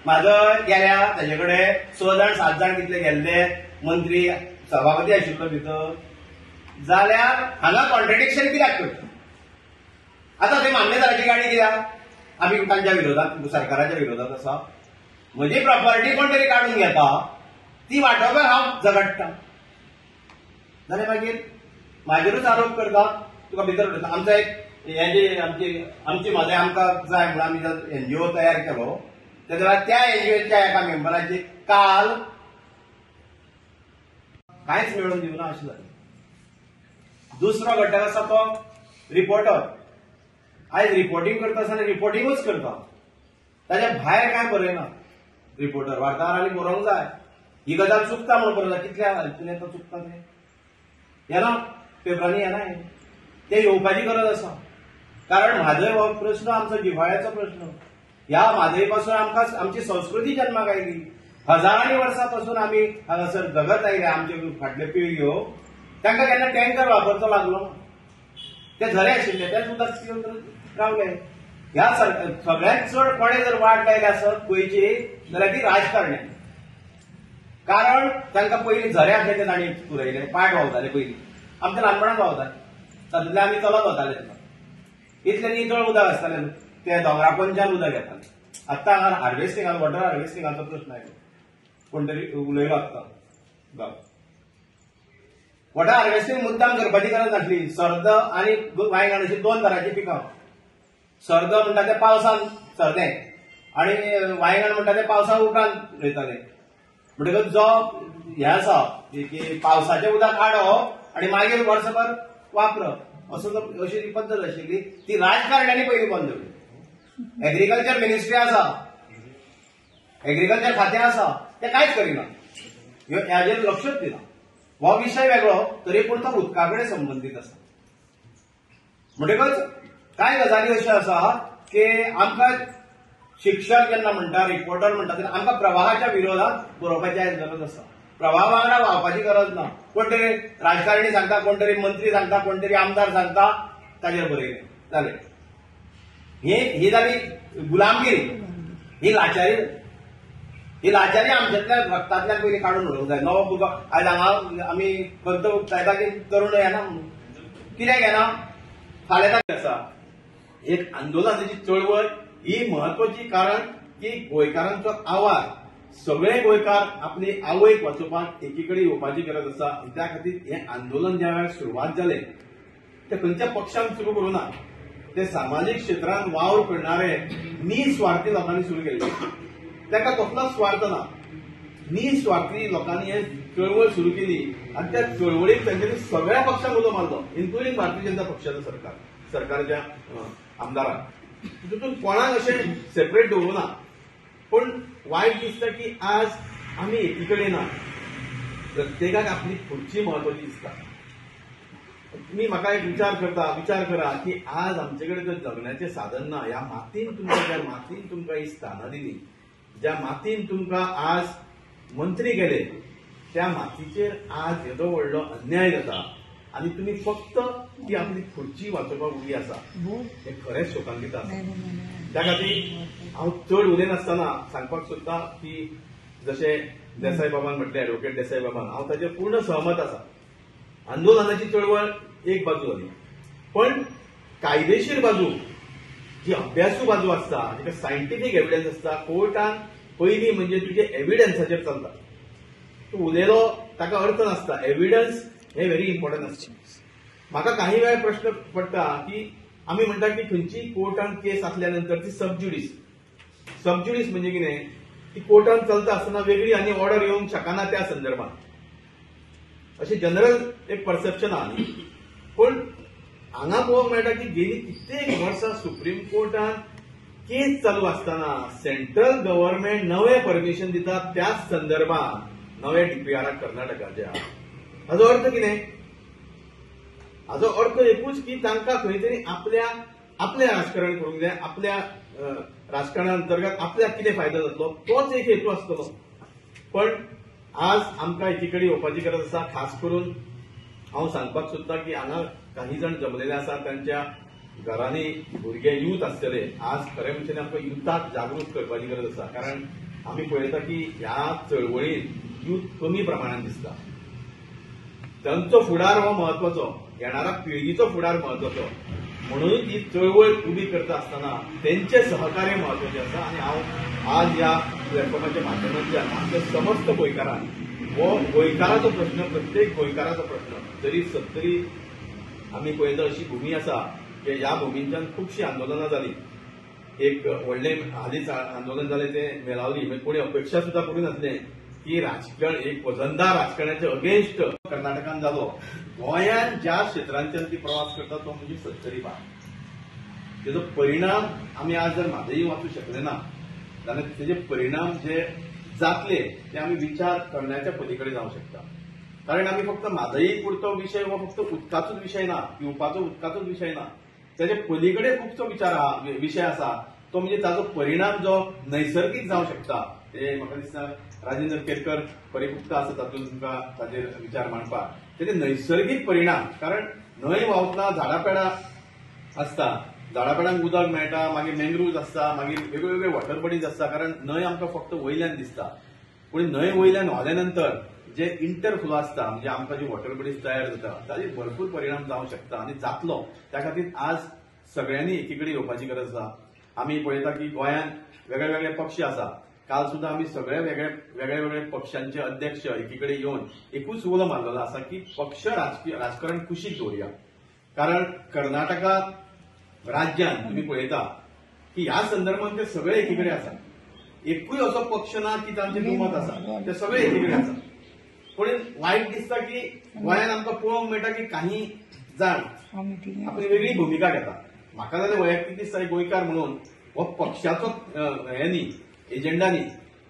म्हादय गेल्या ताजे कडेन 6 जाण 7 जाण कितले गेल्ले मंत्री सभापती आशिल्लो भितर, जाल्यार हांगा कॉन्ट्रडिक्शन कित्याक करता. आतां थंय मामलेदाराची गाडी कित्याक, आमी तांच्या विरोधात, सरकाराच्या विरोधात आसा. म्हजी प्रॉपर्टी कोण तरी काढून घेता, ती वाटोवपाक हांव झगडटां जाल्यार मागीर म्हाजेरूच आरोप करता, तुका भितर उडयता. आमचो एक हें जे आमची म्हादय आमकां जाय म्हणून आमी जर एनजीओ तयार केलो, तेन्ना त्या एनजीओच्या एका मेंबराची काल कांयच मेळून दिवना अशें जालें. दुसरो घटक आसा तो रिपोर्टर. आयज रिपोर्टिंग करता आसतना रिपोर्टिंगूच करता, ताच्या भायर कांय बरयना. रिपोर्टर वार्ताहरांनी बरोवंक जाय, ही गजाल चुकता म्हणून बरयता. कितल्या हातून येता चुकता तें येना, पेपरांनी येना. ते येवपाची गरज आसा, कारण म्हादय हो प्रश्न आमचो जिव्हाळ्याचो प्रश्न. ह्या म्हादय पासून आमकां आमची संस्कृती जन्माक आयली. हजारांनी वर्सां पासून आमी हांगासर जगत आयले. आमचे फाटल्यो पिळग्यो, तांकां केन्ना टँकर वापरचो लागलो, ते झरे आशिल्ले ते सुद्दां रावले. ह्या सगळ्यात चड कोणे जर वाट लायली आसत गोंयची जाल्यार ती राजकारण्यांनी. कारण तांकां पयलीं झरे आसले ते तांणी पुरयले, पाट व्हांवताले पयलीं, आमच्या ल्हानपणांत व्हांवताले, तातूंतल्यान आमी चलत वताले तेन्ना. इतलें नितळ उदक आसतालें, ते दोंगरा पंचान उदक येतालें. आतां हांगा हार्वेस्टिंगाचो, वॉटर हार्वेस्टिंगाचो प्रश्न आयलो, कोण तरी उलयलो आसता. वॉटर हार्वेस्टिंग मुद्दाम करपाची गरज नासली. सर्द आनी वांयगण अशी 2 तरांची पिकां. सर्द म्हणटा ते पावसान सर्दें आनी वांयगण म्हणटा ते पावसा उपरांत रोयताले. म्हणटकच जो हें आसा की पावसाचें उदक काडप आनी मागीर वर्सभर वापरप, असो जो अशी ती पद्दत आशिल्ली, ती राजकारण्यांनी पयलीं बंद दवरली. एग्रीकल्चर मिनिस्ट्री आसा, एग्रीकल्चर खातें आसा, ते कांयच करिना, हाजेर लक्षच दिना. हो विशय वेगळो, तरी पूण तो उदका कडेन संबंदीत आसा. म्हणटकच कांय गजाली अश्यो आसा की आमकां शिक्षक जेन्ना म्हणटा, रिपोर्टर म्हणटा, तेन्ना आमकां प्रवाहाच्या विरोधात बरोवपाची आयज गरज आसा. प्रवाहा वांगडा व्हांवपाची गरज ना. कोण तरी राजकारणी सांगता, कोण तरी मंत्री सांगता, कोण तरी आमदार सांगता, ताजेर बरयलें जालें. ही जाली गुलामगिरी, ही लाचारी. ही लाचारी आमच्यातल्या रक्तांतल्यान पयलीं काडून उडोवंक जाय. नवो भुरगो आयज हांगा आमी खंत उक्तायता की तरुण येना म्हणून, कित्याक येना, फाल्यां आसा. एक आंदोलनाची चळवळ ही म्हत्वाची, कारण की गोंयकारांचो आवाज सगळे गोंयकार आपली आवयक वाचोवपाक एकीकडे येवपाची गरज आसा. त्या खातीर हें आंदोलन ज्या वेळार सुरवात जालें ते खंयच्या पक्षान सुरू करूं ना, ते सामाजीक क्षेत्रांत वावर करणारे निस्वार्थी लोकांनी सुरू केल्ले. ताका कसलोच स्वार्थ ना. निस्वार्थी लोकांनी हे चळवळ सुरू केली आणि त्या चळवळीक तांच्यांनी सगळ्या पक्षांक उलो मारलो, इन्क्लुडींग भारतीय जनता पक्षाचो सरकारच्या आमदारांक. तितून कोणाक अशें सेपरेट दवरूं ना. पूण वायट दिसता की आज आमी एकीकडे ना, प्रत्येकाक आपली खुर्ची महत्वाची दिसता. तुम्ही म्हाका एक विचार करा की आज आमचे कडेन जर जगण्याचें साधन ना, ह्या मातीन ज्या मातीन तुमकां ही स्थानां दिली, ज्या मातीन तुमकां आज मंत्री केले, त्या मातीचेर आज येदो व्हडलो अन्याय जाता आनी तुमी फक्त ती आपली खुर्ची वाचोवपाक उबी आसा. हे खरेंच शोकांकीत आसा. त्या खातीर हांव चड उलयनासतना सांगपाक सोदतां की जशें देसाई बाबान म्हटलें, एडवोकेट देसाई बाबान, हांव ताचेर पूर्ण सहमत आसा. आंदोलनाची चळवळ एक बाजू जाली, पण कायदेशीर बाजू, जी अभ्यासू बाजू आसता, जिका सायंटिफीक एविडन्स आसता, कोर्टान पयलीं म्हणजे तुजे एविडन्साचेर चलता. तूं उलयलो ताका अर्थ नासता. एविडन्स हे व्हेरी इम्पॉर्टंट आसता. म्हाका काही वेळा प्रश्न पडटा की आमी म्हणटा की खंयची कोर्टान केस आसल्या नंतर ती सबज्युडिस म्हणजे कितें, ती कोर्टान चलता आसतना वेगळी आनी ऑर्डर येवंक शकना त्या संदर्भात, अशें जनरल एक परसेप्शन आहा न्ही. पण हांगा पळोवंक मेळटा की गेली कित्येक वर्सां सुप्रीम कोर्टान केस चालू आसतना सेंट्रल गव्हर्नमेंट नवें परमिशन दिता त्याच संदर्भात नवे डीपीआराक कर्नाटकाचे. हाचो अर्थ कितें? हाचो अर्थ एकूच की तांकां खंय तरी आपलें राजकारण करूंक जाय, आपल्या राजकारणा अंतर्गत आपल्याक कितें फायदो जातलो तोच एक हेतू आसतलो. पण आज आमकां एकीकडे येवपाची गरज आसा. खास करून हांव सांगपाक सोदतां की हांगा काही जण जमलेले आसा, तांच्या घरांनी भुरगे यूथ आसतले. आज खरे म्हणचे आमकां युथाक जागृत करपाची गरज आसा. कारण आमी पळयता की ह्या चळवळींत यूथ कमी प्रमाणात दिसता. तांचो फुडार हो महत्वाचो, येणाऱ्या पिळगीचो फुडार महत्वाचो. म्हणून ही चळवळ उबी करता आसतना तेंचे सहकार्य महत्वाचे आसा. आनी हांव आज ह्या प्लॅटफॉर्माच्या माध्यमांतल्यान आमच्या समस्त गोंयकारांक हो गोंयकाराचो प्रश्न, प्रत्येक गोंयकाराचो प्रश्न, जरी 70 आमी पळयता अशी भूमी आसा की ह्या भुमींच्यान खुबशीं आंदोलनां जालीं. एक व्हडलें हालींच आंदोलन जालें तें मेलावली. कोणी अपेक्षा सुद्दां करूं नासलें की राजकारण एक वजनदार राजकारणाच्या अगेन्स्ट कर्नाटकान जालो. गोंयान ज्या क्षेत्रांच्यान ती प्रवास करता तो म्हणजे 70 भाग. तेजो परिणाम आमी आज जर म्हादई वाचूंक शकले ना जाल्यार तेजे परिणाम जे जातले ते आमी विचार करण्याच्या पलीकडे जावंक शकता. कारण आमी फक्त म्हादई पुरतो विशय हो फक्त उदकाचोच विशय ना, पिवपाचो उदकाचोच विशय ना, तेजे पलीकडे खुबसो विशय आसा. तो म्हणजे ताचो परिणाम जो नैसर्गीक जावंक शकता. ते म्हाका दिसता राजेंद्र केरकर परिपुक्त आसा तातूंत तुमकां ताचेर विचार मांडपाक. तेजे नैसर्गीक परिणाम, कारण न्हंय व्हांवतना झाडापेडां आसता, झाडापेडांक उदक मेळटा, मागीर मँग्रुव्ज आसता, मागीर वेगवेगळे वॉटर बॉडीज आसता. कारण न्हंय आमकां फक्त वयल्यान दिसता, पूण न्हंय वयल्यान व्हांवल्या नंतर जे इंटरफ्लो आसता, म्हणजे आमकां जी वॉटर बॉडीज तयार जाता, ताचे भरपूर परिणाम जावंक शकता आनी जातलो. त्या खातीर आज सगळ्यांनी एकीकडे येवपाची गरज आसा. आमी पळयता की गोंयान वेगळे वेगळे पक्ष आसा. काल सुद्धा आम्ही सगळे वेगळे पक्षांचे अध्यक्ष एकीकडे येऊन एकूच उलो मारलेलो आसा की पक्ष राजकारण कुशीक दवरया. कारण कर्नाटकात राज्यात तुम्ही पळयता की ह्या संदर्भात ते सगळे एकीकडे आसा. एकूय असो पक्ष ना की तांचे दुमत आसा, ते सगळे एकीकडे आसा. पूण वायट दिसता की गोंयान आमकां पळोवंक मेळटा की काही जाण आपली वेगळी भुमिका घेता. म्हाका जाल्यार वैयक्तीक दिसता गोंयकार म्हणून हो पक्षाचो हे न्ही, एजेंडा न्ही,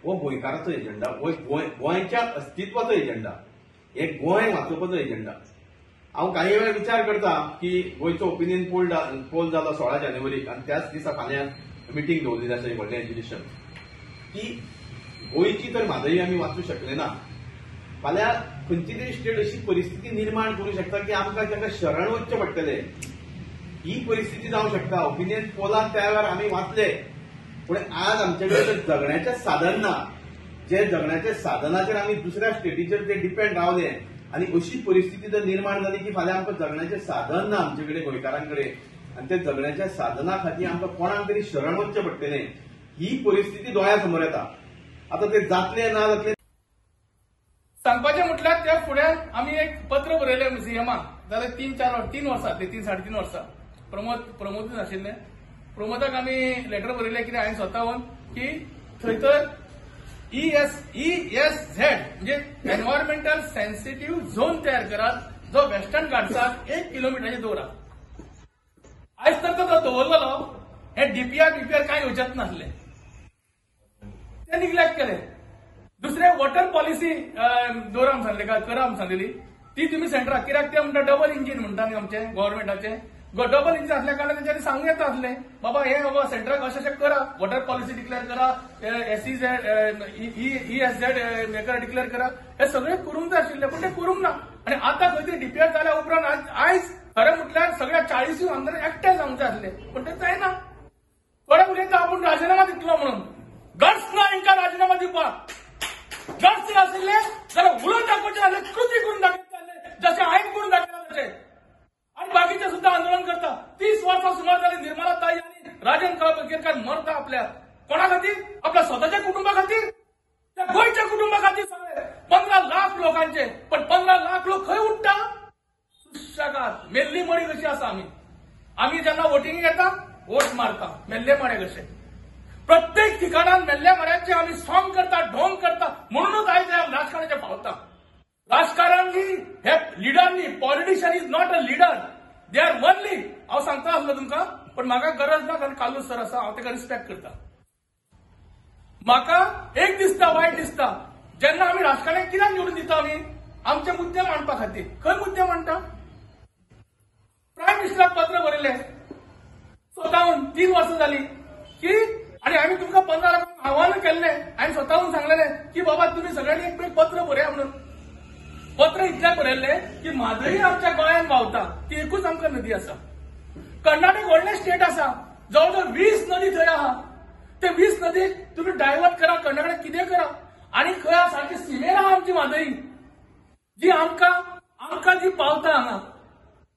हो गोंयकाराचो एजेंडा, गोंयच्या अस्तित्वाचो एजेंडा, हे गोंय वाचोवपाचो एजेंडा. हांव काही वेळा विचार करता की गोंयचो ओपिनियन पोल जालो 16 जानेवारीक आनी त्याच दिसा फाल्यां मिटींग दवरलेली आसा व्हडलें एज्युकेशन, की गोंयची तर म्हादई आमी वाचूंक शकले ना, फाल्यां खंयची तरी स्टेट अशी परिस्थिती निर्माण करूंक शकता की आमकां ताका शरण वचचें पडटलें. ही परिस्थिती जावंक शकता. ओपिनियन पोलान त्या वेळार आमी वाचले, पूण आज आमचे कडेन जगण्याचें साधन ना. जे जगण्याच्या साधनाचेर आमी दुसऱ्या स्टेटीचेर ते डिपेंड रावले आनी अशी परिस्थिती जर निर्माण जाली की फाल्यां आमकां जगण्याचें साधन ना आमचे कडेन गोंयकारां कडेन, आनी ते जगण्याच्या साधना खातीर आमकां कोणाक तरी शरण वचचें पडटलें. ही परिस्थिती दोळ्यासमोर येता. आता ते जातले ना जातले सांगपाचें म्हटल्यार त्या फुड्यान आमी एक पत्र बरयलें सीएमाक. जाल्यार 3 वर्सां 3.5 वर्सां प्रमोदूच आशिल्ले. प्रमोदाक आमी लेटर बरयलें कितें हांवें स्वतावन की थंयतर ESZ म्हणजे एन्व्हायरमेंटल सेन्सिटिव्ह झोन तयार करात, जो वेस्टर्न घाट्साक 1 किलोमिटराचेर दवरात. आयज तर तो दवरलेलो, हे डीपीआर कांय येवचेच नासले, ते निग्लेक्ट केले. दुसरे वॉटर पॉलिसी दवरा म्हण सांगले काय करा म्हण सांगलेली, ती तुम्ही सेंटराक, कित्याक ते म्हणटा डबल इंजीन म्हणटा न्ही आमचे गव्हर्नमेंटाचे. डबल इंजीन असल्या कारणान तेंच्यांनी सांगूं येता आसले बाबा हे बाबा सेंटराक अशें करा, वॉटर पॉलिसी डिक्लेअर करा, ESZ डिक्लेअर करा. हे सगळे करूंक जाय आशिल्ले, पण ते करूंक ना. आणि आता खंय तरी डीपीआर जाल्या उपरांत आयज खरें म्हटल्यार सगळ्या 40 आमदार एकठांय जावंक जाय आसले, पण ते जायना. थोडे उलयता आपूण राजिनामा दितलो म्हणून. गट्स ना हांकां राजिनामा दिवपाक. गट्स नाशिल्ले जाल्यार उलोवन दाखोवचे नासले, कृती करून दाखयताले, जशें हांवें करून दाखयला तशें. आणि बाकीचे सुद्धा आंदोलन करता. 30 वर्सां सुमार जाली निर्मला ताई आणि राजन केरकार मरता आपल्या कोणा खातीर? आपल्या स्वतःच्या कुटुंबा खातीर, त्या गोंयच्या कुटुंबा खातीर. सगळे 15 लाख लोकांचे, पण 15 लाख लोक खंय उठता? सुशेगाद मेल्ली मडी कशी आसा. आम्ही जेन्ना वोटिंग येता वोट मारता मेल्ले मडे कशे. प्रत्येक ठिकाणात मेल्ल्या मड्याचे आम्ही सॉंग करता, ढोंग करता. म्हणूनच आयज राजकारणाचे फावता. राजकारण हे लिडर न्ही, politician is not a leader, they are only. हांव सांगता आसलो तुमकां, पण म्हाका गरज ना, कारण कालू सर आसा, हांव ताका रिस्पेक्ट करता. म्हाका एक दिसता वायट दिसता जेन्ना आमी राजकारणाक कित्याक निवडून दिता आमी आमचे मुद्दे मांडपा खातीर. खंय मुद्दे मांडटा? प्रायम मिनिस्टराक पत्र बरयलें स्वताहून 3 वर्सां जाली की, आणि आम्ही तुमकां 15 लाखांक आव्हान केल्लें. हांवें स्वताहून सांगलेलें की बाबा तुम्ही सगळ्यांनी एक पत्र बरया म्हणून. पत्र इतलें बरयल्लें की म्हादई आमच्या गोंयांत व्हांवता, ती एकूच आमकां नदी आसा. कर्नाटक व्हडलें स्टेट आसा, जवळ जवळ 20 नदी थंय आहा. ते 20 नदीक तुम्ही डायवर्ट करा, कर्नाटकाक कितें करा. आणि खंय सारकी सीमेर आहा आमची म्हादई, जी आमकां जी पावता हांगा.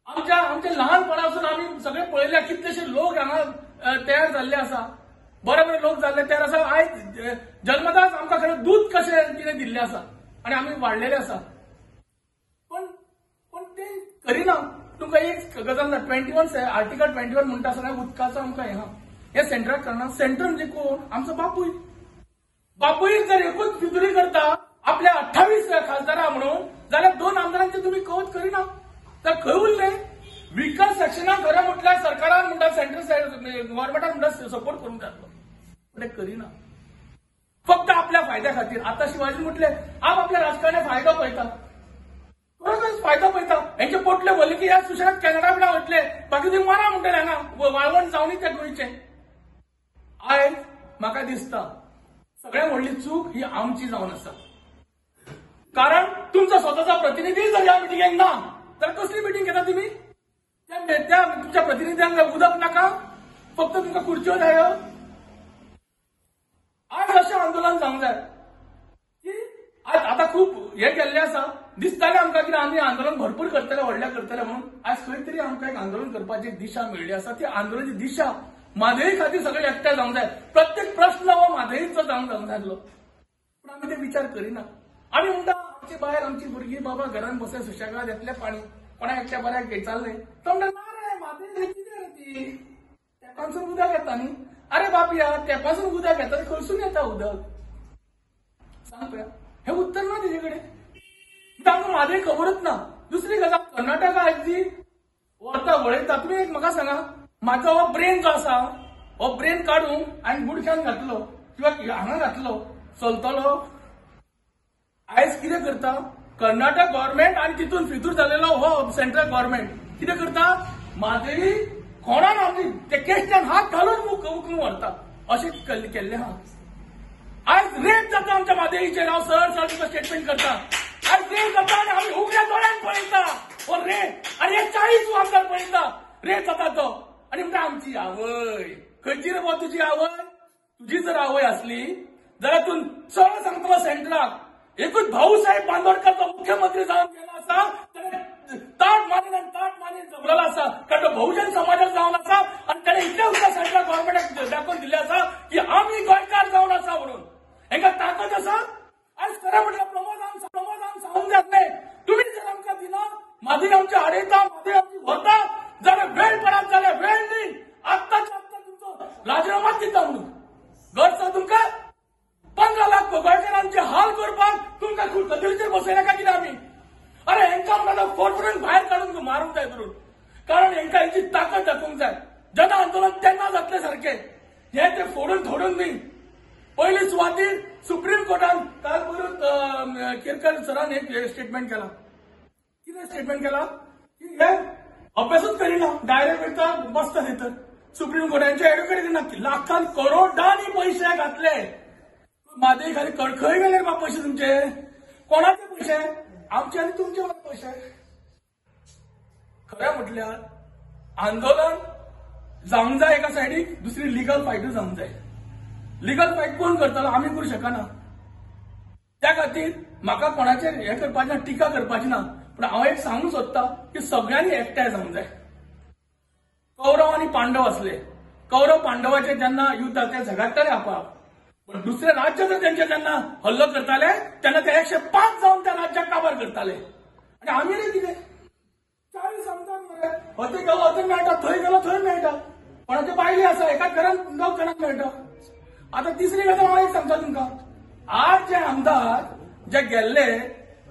आमच्या ल्हानपणासून आमी सगळे पळयल्या कितलेशे लोक हांगा तयार जाल्ले आसा, बरे बरे लोक जाल्ले तयार आसा. आयज जल्मदाच आमकां खरें दूध कशें कितें दिल्लें आसा आनी आमी वाडलेले आसा. पण ते करिना. तुमकां एक गजाल ना, आर्टिकल 21 म्हणटा आसतना उदकाचो आमकां हे सेंटराक करना. सेंटर म्हणजे कोण? आमचो बापूय जर एकूच फितुरी करता आपल्या 28 खासदारां म्हणून, जाल्यार 2 आमदारांचे तुम्ही कवच करिना. तर खंय उरले? विकर सेक्शनाक खरें म्हटल्यार सरकारान म्हणटा, सेंट्रल गव्हर्नमेंटाक म्हणटा सपोर्ट करूंक जाय, पण ते करिना. फक्त आपल्या फायद्या खातीर. आता शिवाजी म्हटले आपल्या राजकारणात फायदा पळयता, खरोखरच फायदा पळयता. हेंचे पोटले भरले की ह्या सुशेगाद कॅनडा बिना वतले, बाकी तुम्ही मारा म्हणटले हांगा वाळवंट जावनी त्या गोंयचे. आयज म्हाका दिसता सगळ्यात व्हडली चूक ही आमची जावन आसा. कारण तुमचा स्वतःचा प्रतिनिधी जर ह्या मिटिंगेक ना, तर कसली मिटिंग घेता तुम्ही? त्या तुमच्या प्रतिनिध्यांक उदक नाका, फक्त तुमकां खुर्च्यो जाय. आज अशें आंदोलन जावंक जाय की आज आता खूप हे केल्लें आसा. दिसतालें आमकां की आमी आंदोलन भरपूर करतले, व्हडलें करतले म्हणून. आज खंय तरी आमकां एक आंदोलन करपाची एक दिशा मेळ्ळी आसा. ती आंदोलनाची दिशा म्हादई खातीर सगळे एकठांय जावंक जाय. प्रत्येक प्रश्न हो म्हादईचो जावंक जाय आसलो, पूण आमी ते विचार करिना. आमी म्हणटा आमची भायर आमची भुरगीं बाबा घरान बसले सुशेगाद येतले पाणी, कोणा एकट्या बऱ्याक चालले. तो म्हणटा ना रे म्हादई कितें रे ती, तेपासून उदक येता न्ही. अरे बापया, तेपासून उदक येता, खंयसून येता उदक सांग पळया. हे उत्तर ना तेजे कडेन. तांकां म्हादई खबरच ना. दुसरी गजाल, कर्नाटका आज जी व्हरता वळयता, तुमी एक म्हाका सांगा, म्हाजो हो ब्रेन जो आसा, हो ब्रेन काडून हांवें गुडघ्यान घातलो किंवा हांगा घातलो, चलतलो. आयज कितें करता कर्नाटक गव्हर्नमेंट आणि तितून फितूर जालेलो हो सेंट्रल गव्हर्नमेंट कितें करता? म्हादई कोणान आमची ते केश्यान हात घालून उखलून व्हरता, अशें केल्लें आहा. आज रेप जाता आमच्या म्हादईचेर. हांव सरळ तुका स्टेटमेंट करता. आज रेप जाता आनी आमी उगड्या दोळ्यान पळयता हो रेप, आनी हे 40 आमदार पळयता रेप जाता तो. आणि म्हणटा आमची आवय. खंयची रे बाबा तुजी आवय? तुजी जर आवय असली जाल्यार तूं चड सांगतलो सेंटराक. एकूच भाऊसाहेब बांदोडकरचो मुख्यमंत्री जावन गेला आसा, ताट मानेन जगलेला आसा, कारण तो बहुजन समाजाक जावन आसा. आणि त्याने इतले उद्या सेंट्रल गव्हर्नमेंटाक दाखोवन दिले आसा की आमी मादी आमची आडयता, मादी आमची व्हरता, जाल्यार वेळ पडत जाल्यार वेळ न्ही, आत्ताच्या आत्ता तुमचो राजीनामा दिता म्हणून गरज तुमकां 15 लाख गोंयकारांचे हाल करपाक तुमकां खुर्तदीचेर बसयनाका कितें आमी? अरे हेंकां म्हणटा फडफडून भायर काडून मारूंक जाय करून, कारण हेंकां हेची ताकद दाखोवंक जाय. जन आंदोलन तेन्ना जातलें सारकें, हे ते फोडून थोडून न्ही. पयली सुवातीर सुप्रीम कोर्टान काल पयलूच केरकर सरान एक स्टेटमेंट केला. कितें स्टेटमेंट केला की हे अभ्यासूच करिना, डायरेक्ट वयता बसता थंय. सुप्रीम कोर्टाचे एडव्होकेट ना, लाखान करोडांनी पयशे घातले. म्हादई खाली खंय गेले बा पयशे तुमचे? कोणाचे पयशे? आमचे आनी तुमचे पयशे. खरें म्हटल्यार आंदोलन जावंक जाय एका सायडीक, दुसरी लिगल फायटूय जावंक जाय. लिगल फायट कोण करतलो? आमी करूं शकना. त्या खातीर म्हाका कोणाचेर हे करपाचें ना, टिका करपाची ना, पूण हांव एक सांगूंक सोदतां की सगळ्यांनी एकठांय जावंक जाय. कौरव आनी पांडव असले, कौरव पांडवाचे जेन्ना युद्ध ते झगडटाले आपाप, पण दुसरे राज्य जर तेंचे जेन्ना हल्लो करताले तेन्ना ते 105 जावन त्या राज्याक काबार करताले. आनी आमी रे कितें 40 आमदार मरे, हथंय गेलो हथंय मेळटा, थंय गेलो थंय मेळटा. कोणाच्यो बायली आसा, एकाच घरान 9 जाणांक मेळटा. आता तिसरी गजाल हांव एक सांगता तुमकां, आज जे आमदार जे गेल्ले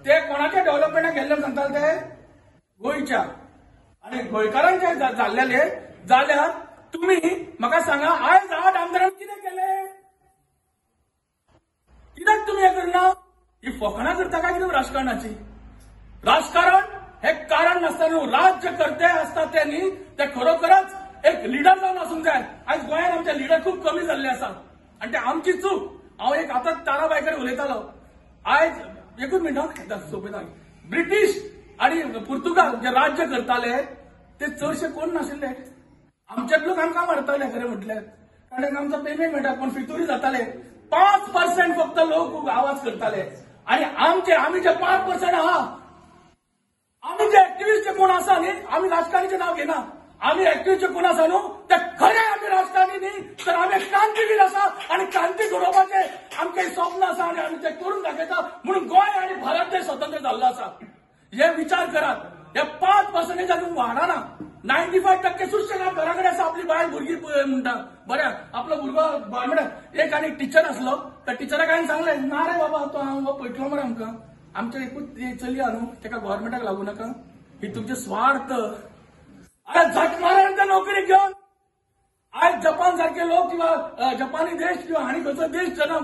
ते कोणाच्या डेव्हलपमेंटाक गेल्ले सांगताले ते गोंयच्या, आणि गोंयकारांचे जाल्लेले जाल्यार तुमी म्हाका सांगा, आयज 8 आमदारांनी कितें केलें? कित्याक तुमी हें करना? ही फकाणां करता काय कितें राजकारणाची? राजकारण हे कारण नासता न्हू, राज्यकर्ते आसता ते न्ही, ते खरोखरच एक लिडर जावन आसूंक जाय. आयज गोंयांत आमचे लिडर खूब कमी जाल्ले आसात आनी ते आमची चूक. हांव एक आतां ताराबाई कडेन उलयतालो. आयज एकूच मिनट सोंपयता. ब्रिटीश आनी पुर्तुगाल जे राज्य करताले ते चडशे कोण नाशिल्ले, आमचेच लोक आमकां मारताले खरें म्हटल्यार, कारण आमचो पेमेंट मेळटा, पण फितुरी जाताले. 5% फक्त लोक आवाज करताले. आणि आमी जे 5% आहा, आमी जे एक्टिव्हिस्ट जे कोण आसा न्ही, आमी राजकारणाचें नांव घेना, आमी एक्टिव्हिस्ट जे कोण आसा न्हू ते खरे आमी राजकारणी न्ही, तर आमी क्रांतीवीर आसा आणि क्रांती घडोवपाचे आमचे स्वप्न आसा आणि आमी ते करून दाखयता. म्हणून गोंय आणि भारत देश स्वतंत्र जाल्लो आसा. हे विचार करात. हे 5% अजून वाढाना. 95% सुशेगाद घरा कडेन आसा. आपली बायल भुरगीं म्हणटा बऱ्या आपलो भुरगो गव्हर्मेंटाक एक आनी टीचर आसलो, त्या टिचराक हांवें सांगलें, ना रे बाबा तो हांव पळयतलो मरे आमकां, आमचे एकूच चली आहा न्हू, ताका गव्हर्मेंटाक लागू नाका, ही तुमचे स्वार्थ. अरे झट मारा नोकरी घेवन आज जपान सारखे लोक किंवा जपानी देश किंवा आनी खंयचो देश जेन्ना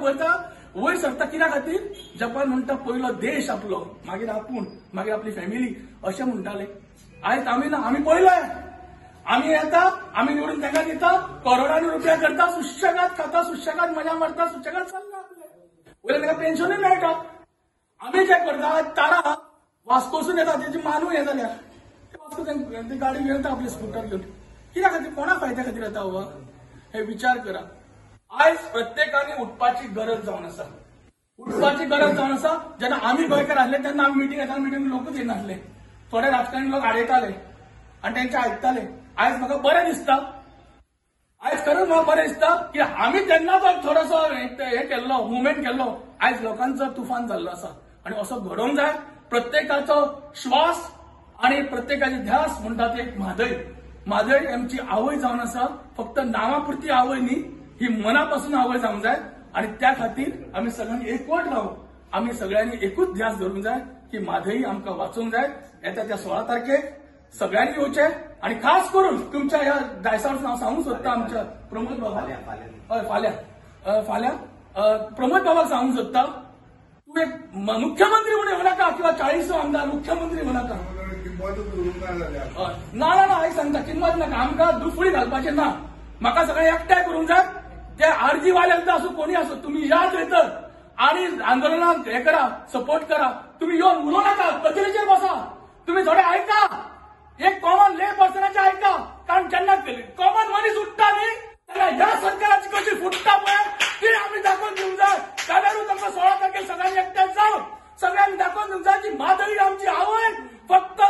वयर सरता कित्या खातीर? जपान म्हणटा पयलो देश आपलो, मागीर आपूण, मागीर आपली फॅमिली अशें म्हणटाले. आयज आमी ना, आमी पळयलोय. आमी येता, आमी निवडून तांकां दिता, करोडांनी रुपया करता, सुशेगाद खाता, सुशेगाद मजा मारता, सुशेगाद चल्ला आपले. वयले तांकां पेन्शनूय मेळटा. आमी जे करता तारा वास्कोसून येता, तेची मानूय हे जाल्या, वास्को ते गाडी घेवन येता आपले स्कूटर घेवन. कित्या खातीर? कोणा फायद्या खातीर येता हो? हे विचार करा. आयज प्रत्येकाने उठपाची गरज जावन आसा. उठपाची गरज जावन आसा. जेन्ना आमी गोंयकार आसले तेन्ना आमी मिटींग येताना मिटींग लोकूच येनासले. थोडे राजकारणी लोक आडयताले आनी तेंचे आयकताले. आयज म्हाका बरें दिसता, आयज खरेंच म्हाका बरें दिसता की आमी तेन्ना जो थोडोसो हे केल्लो, मुवमेंट केल्लो, आयज लोकांचो तुफान जाल्लो आसा. आनी असो घडोवंक जाय. प्रत्येकाचो श्वास आणि प्रत्येकाची ध्यास म्हणटा ते एक म्हादय आमची आवय जावन आसा. फक्त नावापुरती आवय न्ही, ही मनापासून आवय जावंक जाय. आणि त्या खातीर आमी सगळ्यांनी एकवट रावून आमी सगळ्यांनी एकूच ध्यास धरूंक जाय की म्हादई आमकां वाचोवंक जाय. येता त्या 16 तारखेक सगळ्यांनी येवचें. आणि खास करून तुमच्या ह्या डायसावर हांव सांगूंक सोदता आमच्या प्रमोद बाबा, हय फाल्यां प्रमोद बाबाक सांगूंक सोदता, तूं एक मुख्यमंत्री म्हणून येवं नाका किंवा 40 आमदार मुख्यमंत्री म्हणू नाका. ना हांवें सांगता, किंमत नाका. आमकां दुफळी घालपाचें ना. म्हाका सगळें एकठांय करूंक जाय. ते आरजीवाले आसूं कोणी आसूं, तुमी याद येतात आणि आंदोलनाक हे करा, सपोर्ट करा. तुम्ही येऊन उलोव नाका, कचेरीचेर बसा. तुम्ही थोडे ऐका, एक कॉमन ले पर्सनाचे ऐका. कारण जेन्ना कॉमन मनीस उठता न्ही तेन्ना ह्या सरकाराची कशी फुटता पळय ती आमी दाखोवन दिवंक जाय. जाल्यारूच आमकां 16 तारखेक सगळ्यांनी एकठांय जावन सगळ्यांनी दाखोवन दिवंक जाय की म्हादई आमची आवय फक्त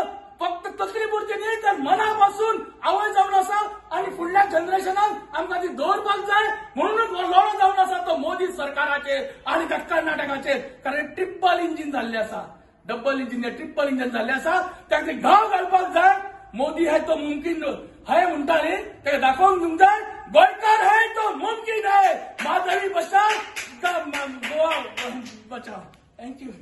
तकलीपुरती न्ही, तर मनापासून आवय जावन आसा. आणि फुडल्या जनरेशनाक आमकां ती दवरपाक जाय. म्हणूनच लढो जावन आसा तो मोदी सरकाराचेर आणि त्या कर्नाटकाचेर. कारण ट्रिपल इंजिन जाल्ले आसा. डबल इंजिन ट्रिपल इंजिन जाल्लें आसा ताका घाव घालपाक जाय. मोदी है तो मुमकिन है म्हणटा न्ही, ताका दाखोवंक दिवंक जाय गोंयकार है तो मुमकिन है. म्हादवी बचाव गोवा बचाव. थँक्यू.